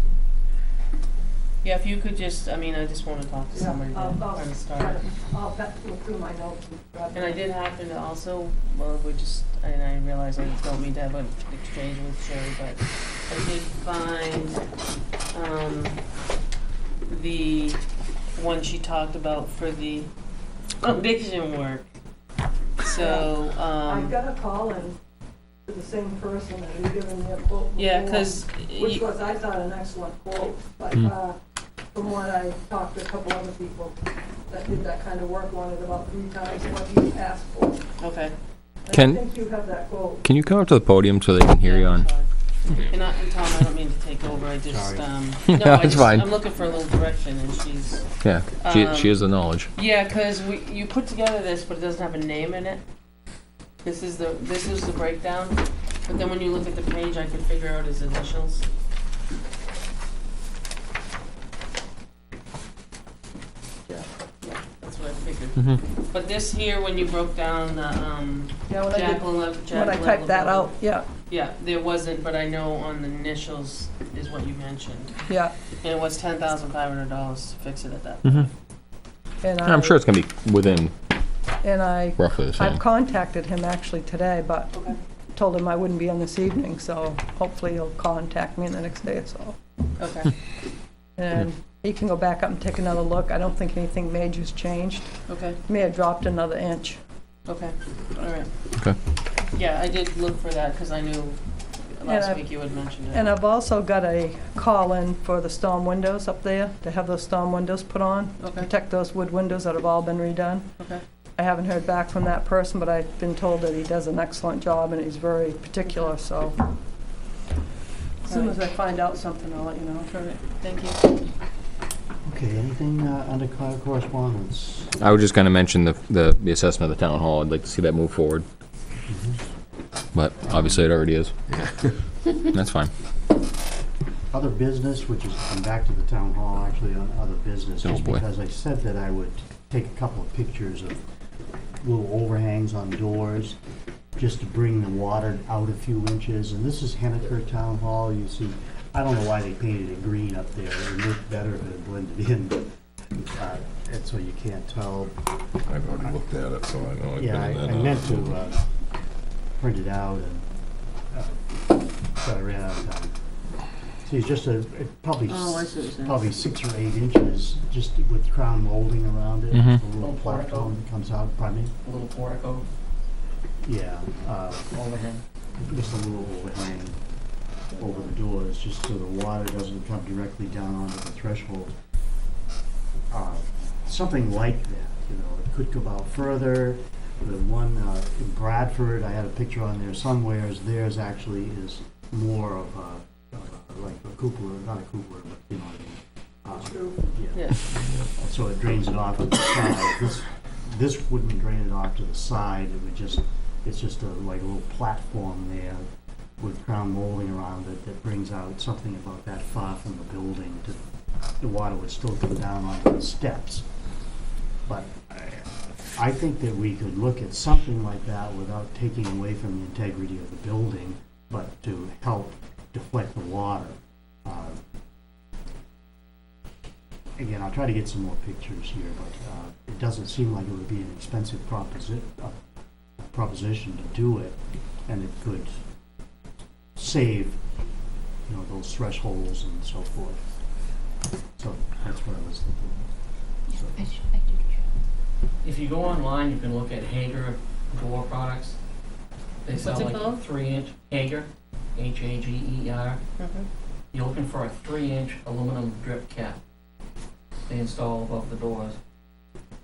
Yeah, if you could just, I just want to talk to Yeah, somebody I'll to to start. I'll look through my notes. And I did happen to also, and I realize I don't mean to have an exchange with Sherry, but I did find, the one she talked about for the foundation work. So, I got a call in to the same person that had given me a quote before. yeah, because, Which was, I thought, an excellent quote, but, from what I talked to a couple other people that did that kind of work, wanted about 3 times what you asked for. okay. Can- I think you have that quote. can you come up to the podium so they can hear you on? And Tom, I don't mean to take over, I just, No, it's fine. I'm looking for a little direction, and she's, Yeah, she has the knowledge. yeah, because you put together this, but it doesn't have a name in it. This is the breakdown, but then when you look at the page, I could figure out his initials. Yeah, that's what I figured. But this here, when you broke down the, Yeah, when I did- Jacqueline, When I typed that out, yeah, yeah, there wasn't, but I know on the initials is what you mentioned. yeah. And it was $10,500 to fix it at that. Mhm. And I'm sure it's gonna be within And I, roughly the same. I've contacted him actually today, but Okay. told him I wouldn't be on this evening, so hopefully he'll contact me in the next day or so. Okay, And he can go back up and take another look. I don't think anything major's changed. okay, May have dropped another inch. okay, all right. Okay. Yeah, I did look for that because I knew last I've- week you had mentioned it. And I've also got a call in for the storm windows up there, to have those storm windows put on, to Okay. protect those wood windows that have all been redone. Okay, I haven't heard back from that person, but I've been told that he does an excellent job and he's very particular, so. As soon as I find out something, I'll let you know. all right, thank you. Okay, anything under correspondence? I was just gonna mention the assessment of the town hall. I'd like to see that move forward. But obviously it already is. That's fine. Other business, which is come back to the town hall, actually on other business, Oh, just boy. because I said that I would take a couple of pictures of little overhangs on doors, just to bring the water out a few inches. And this is Henniker Town Hall, you see, I don't know why they painted it green up there, it would look better if it blended in, but, and so you can't tell. I've already looked at it, so I know. I've Yeah, been in I that meant to office. print it out, and but I ran out of time. See, it's just probably Oh, I see what you're saying. probably 6 or 8 inches, just with crown molding around it. Mhm. A little Little portico. platform that comes out. Pardon me? A little portico Yeah, overhang. just a little overhang over the doors, just so the water doesn't come directly down onto the threshold. Something like that, it could go out further. The one in Bradford, I had a picture on there somewhere, theirs actually is more of like a cupola, not a cupola, but you know what I mean. Yeah. Yeah, So it drains it off at the side. this wouldn't drain it off to the side, it would just, it's just like a little platform there with crown molding around it that brings out something about that far from the building to, the water would still come down onto the steps. But I think that we could look at something like that without taking away from the integrity of the building, but to help deflect the water. Again, I'll try to get some more pictures here, but it doesn't seem like it would be an expensive proposition to do it, and it could save, you know, those thresholds and so forth. So that's what I was thinking. So, I did check. If you go online, you can look at Hager door products. They sell What's it like called? a 3-inch Hager, Hager. You're looking for a 3-inch aluminum drip cap. They install above the doors.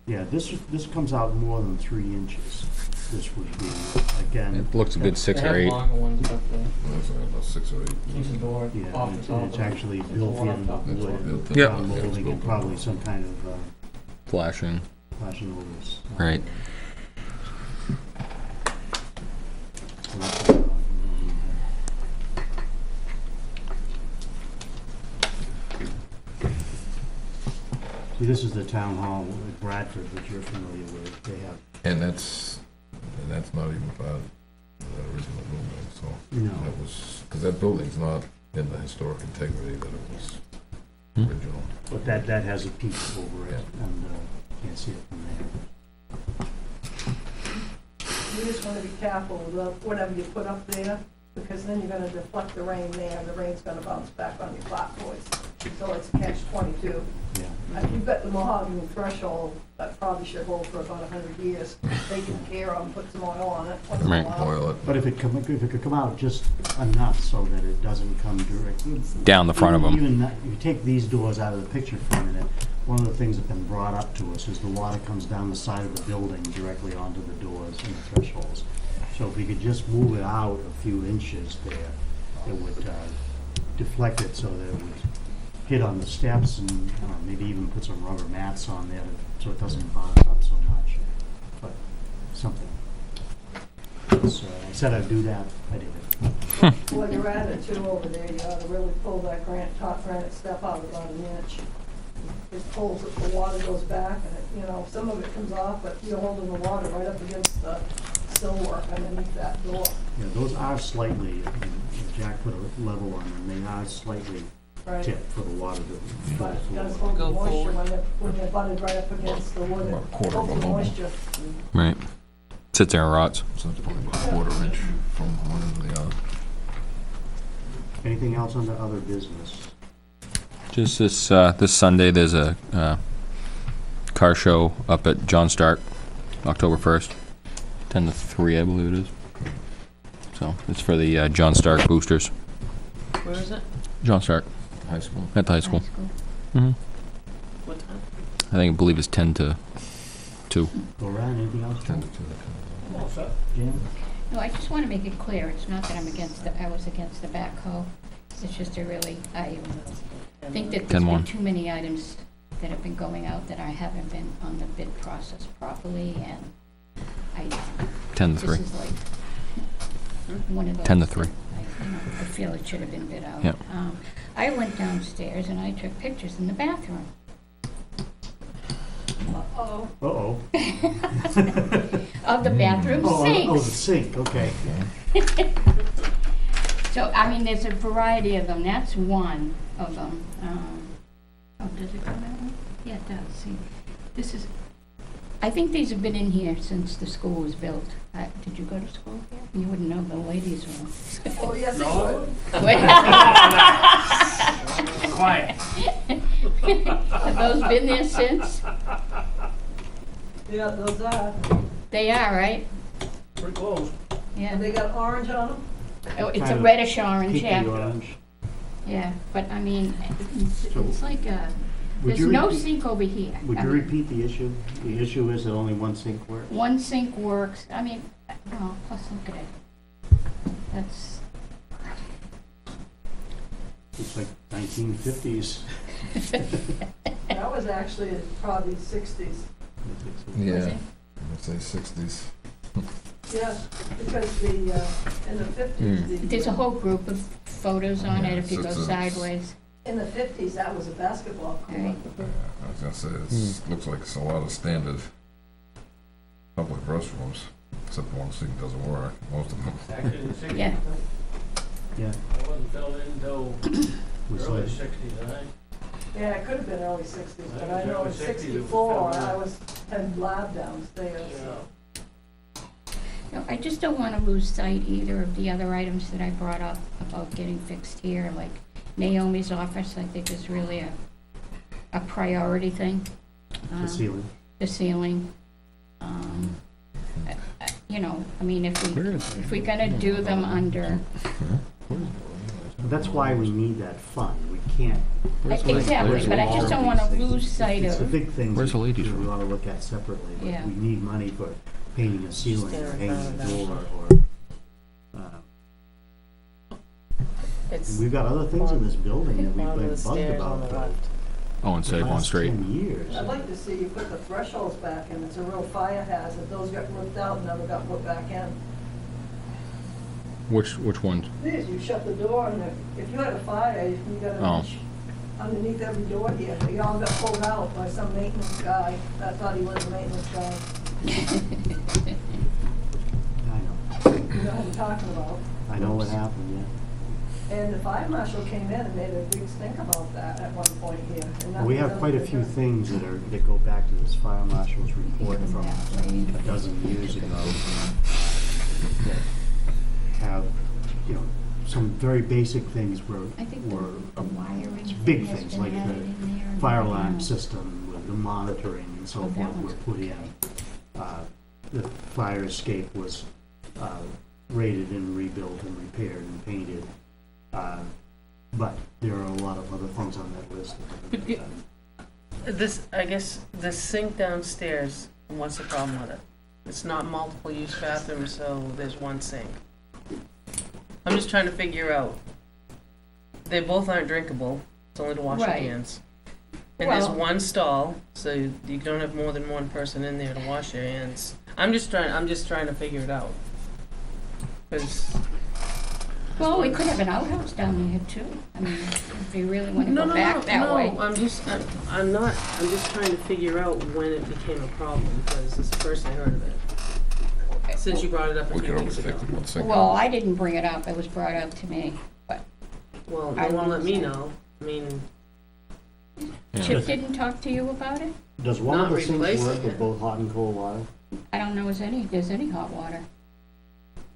yeah, this comes out more than 3 inches. This would be, again. It looks a good 6 They or have 8. longer ones up there. That's about 6 or 8. Keeps the door Yeah, off the top. it's of it. actually There's built one on in top. the That's all wood, built in. Yep. crown molding, and probably some kind of Flashing. flashing overs. Right. So that's what, see, this is the town hall at Bradford, which you're familiar with. They have, And that's not even part of the original building, so no, that was, because that building's not in the historic integrity that it was Hmm. original. but that has a peak over it, and can't see it from there. You just wanna be careful with whatever you put up there, because then you're gonna deflect the rain there, and the rain's gonna bounce back on your clapboards. So it's a catch-22. Yeah. You've got the mahogany threshold that probably should hold for about 100 years. Take care of them, put some oil on it once in a Right. while. Oil it. But if it could come out just enough so that it doesn't come directly Down the front of them. Even that, if you take these doors out of the picture for a minute, one of the things that's been brought up to us is the water comes down the side of the building directly onto the doors and the thresholds. So if we could just move it out a few inches there, it would deflect it so that it would hit on the steps, and maybe even put some rubber mats on there so it doesn't bounce up so much. But something. So I said I'd do that, I did it. Well, you're at it too over there, you ought to really pull that top granite step out about an inch. It pulls it, the water goes back, and it, you know, some of it comes off, but you're holding the water right up against the millwork underneath that door. Yeah, those are slightly, Jack put a level on them, they are slightly Right. tipped for the water to flow But you gotta through. hold the Go moisture forward. when they're butted right up against the wood. About a quarter of a Hold the bubble. moisture. Right. Sits there and rots. So it's probably about a quarter inch from one end to the other. Anything else under other business? Just this Sunday, there's a car show up at John Stark, October 1st, 10 to 3, I believe it is. So it's for the John Stark boosters. Where is it? John Stark High school. at the high school. High What time? I believe it's 10 to 2. Go around, anything else? 10 to 2. Jan? No, I just want to make it clear, it's not that I was against the backhoe. It's just I think that there's 10-1. been too many items that have been going out that I haven't been on the bid process properly, and 10 to 3. this is like one of those. 10 to 3. that I feel it should have been bid out. Yep. I went downstairs and I took pictures in the bathroom. Uh-oh. Uh-oh. Of the bathroom sink. Oh, the sink, okay. So, I mean, there's a variety of them. That's one of them. Does it go that way? Yeah, it does. See, this is, I think these have been in here since the school was built. Did you go to school here? You wouldn't know the ladies' room. Oh, yes, it would. Quiet. Have those been there since? Yeah, those are. They are, right? Pretty close. Yeah. And they got orange on them? Oh, it's Kind a of reddish orange, Pinky yeah. orange. Yeah, but I mean, it's like a, Would there's you no repeat- sink over here. Would I you mean, repeat the issue? The issue is that only one sink works? one sink works. I mean, well, plus look at it. That's, It's like 1950s. That was actually probably 60s. Yeah. Let's say 60s. Yeah, because the, in the fifties, There's a whole group of photos on it if you go It's a- sideways. in the fifties, that was a basketball court. Right. Yeah, I was gonna say, it looks like it's a lot of standard public restrooms, except one thing doesn't work, most of them. Actually, in the sixties, Yeah. Yeah. it wasn't filled in until Was early like- sixties, I think. Yeah, it could have been early sixties, but I I think know in it was 60s, it was sixty-four, filled in. I was, had lab downstairs, Yeah. so. No, I just don't want to lose sight either of the other items that I brought up about getting fixed here, like Naomi's office, I think is really a priority thing. The ceiling. The ceiling. You know, I mean, if we're gonna do them under, That's why we need that fund. We can't. exactly, but I just don't want to lose sight It's the of, big things Where's the that ladies' we room? want to look at separately. But Yeah. we need money for painting a ceiling or Stand hanging around a that. door or, It's we've got other things in this building that we've bottom been of the bugged stairs on about the for left. Oh, and the say one last straight. 10 years. I'd like to see you put the thresholds back in, it's a real fire hazard, those got ripped out and never got put back in. Which ones? These, you shut the door and if you had a fire, you got Oh. underneath every door here, they all got pulled out by some maintenance guy, that thought he was a maintenance guy. I know. You know what I'm talking about? I know what happened, And the fire marshal came in and made a big stink about that at one point here. and yeah. We nothing's have quite a ever few been done. things that go back to this fire marshal's report from a dozen years ago that have, you know, some very basic things I think were the wiring thing big has things been like added the in there. fire I don't alarm know. system with the monitoring and so Oh, that forth were one's put in. okay. The fire escape was rated and rebuilt and repaired and painted. But there are a lot of other things on that list that haven't been done. This, I guess, the sink downstairs, what's the problem with it? It's not multiple use bathrooms, so there's one sink. I'm just trying to figure out. They both aren't drinkable, it's only to wash your Right. hands. And there's Well- one stall, so you don't have more than one person in there to wash your hands. I'm just trying to figure it out. 'Cause Well, we could have an outhouse down there too. I mean, if you really want to No, go no, back no, that way. no, I'm just trying to figure out when it became a problem, because this is the first I heard of it. Since you brought it up a We few could weeks always ago. fix it one second. Well, I didn't bring it up. It was brought up to me. Well, I no one let me won't say. know. I mean, Chip didn't talk to you about it? Does one of Not the sinks replacing work with it. both hot and cold water? I don't know if there's any hot water.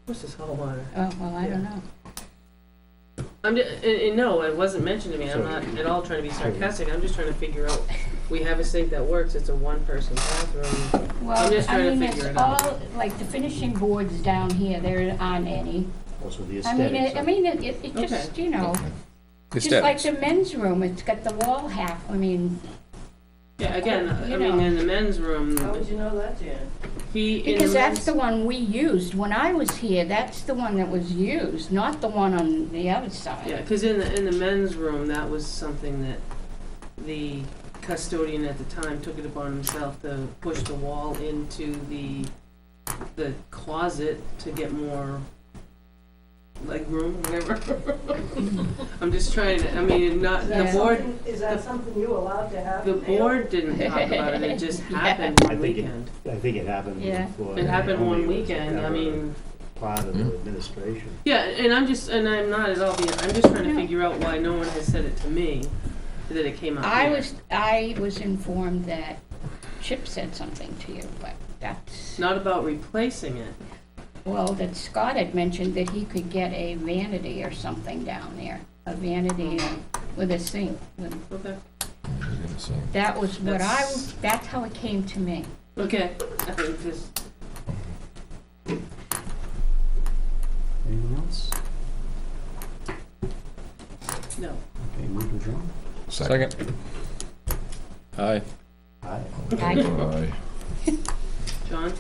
what's this hot water? Oh, well, I don't know. I'm just, and no, it wasn't mentioned to me. I'm So- not at all trying to be sarcastic. I'm just trying to figure out. We have a sink that works. It's a one-person bathroom. Well, just I trying to mean, figure it's it out. all, like the finishing boards down here, there aren't any. Also the I mean, aesthetics. it just, you know, just Aesthetics. like the men's room, it's got the wall half, I mean, Yeah, again, You I mean, know. in the men's room, How would you know that, Jan? in because the that's men's, the one we used. When I was here, that's the one that was used, not the one on the other side. yeah, because in the men's room, that was something that the custodian at the time took it upon himself to push the wall into the closet to get more leg room, whatever. I'm just trying to. I mean, not Is the that board. something- Is that something you allowed to have? The in there? board didn't talk about it. It just Yeah. happened I one think weekend. I think it happened Yeah. before. It happened one Naomi was weekend. I ever mean. Part of the administration. Yeah, and I'm not at all being, I'm just trying to No. figure out why no one has said it to me, that it came up here. I was informed that Chip said something to you, but that's, Not about replacing it. well, that Scott had mentioned that he could get a vanity or something down there, a vanity with a sink. Okay. That was what that's how it came to me. Okay, I think just, Anything else? no. Okay, move to adjourn. Second. Aye. Aye. I- Aye. John?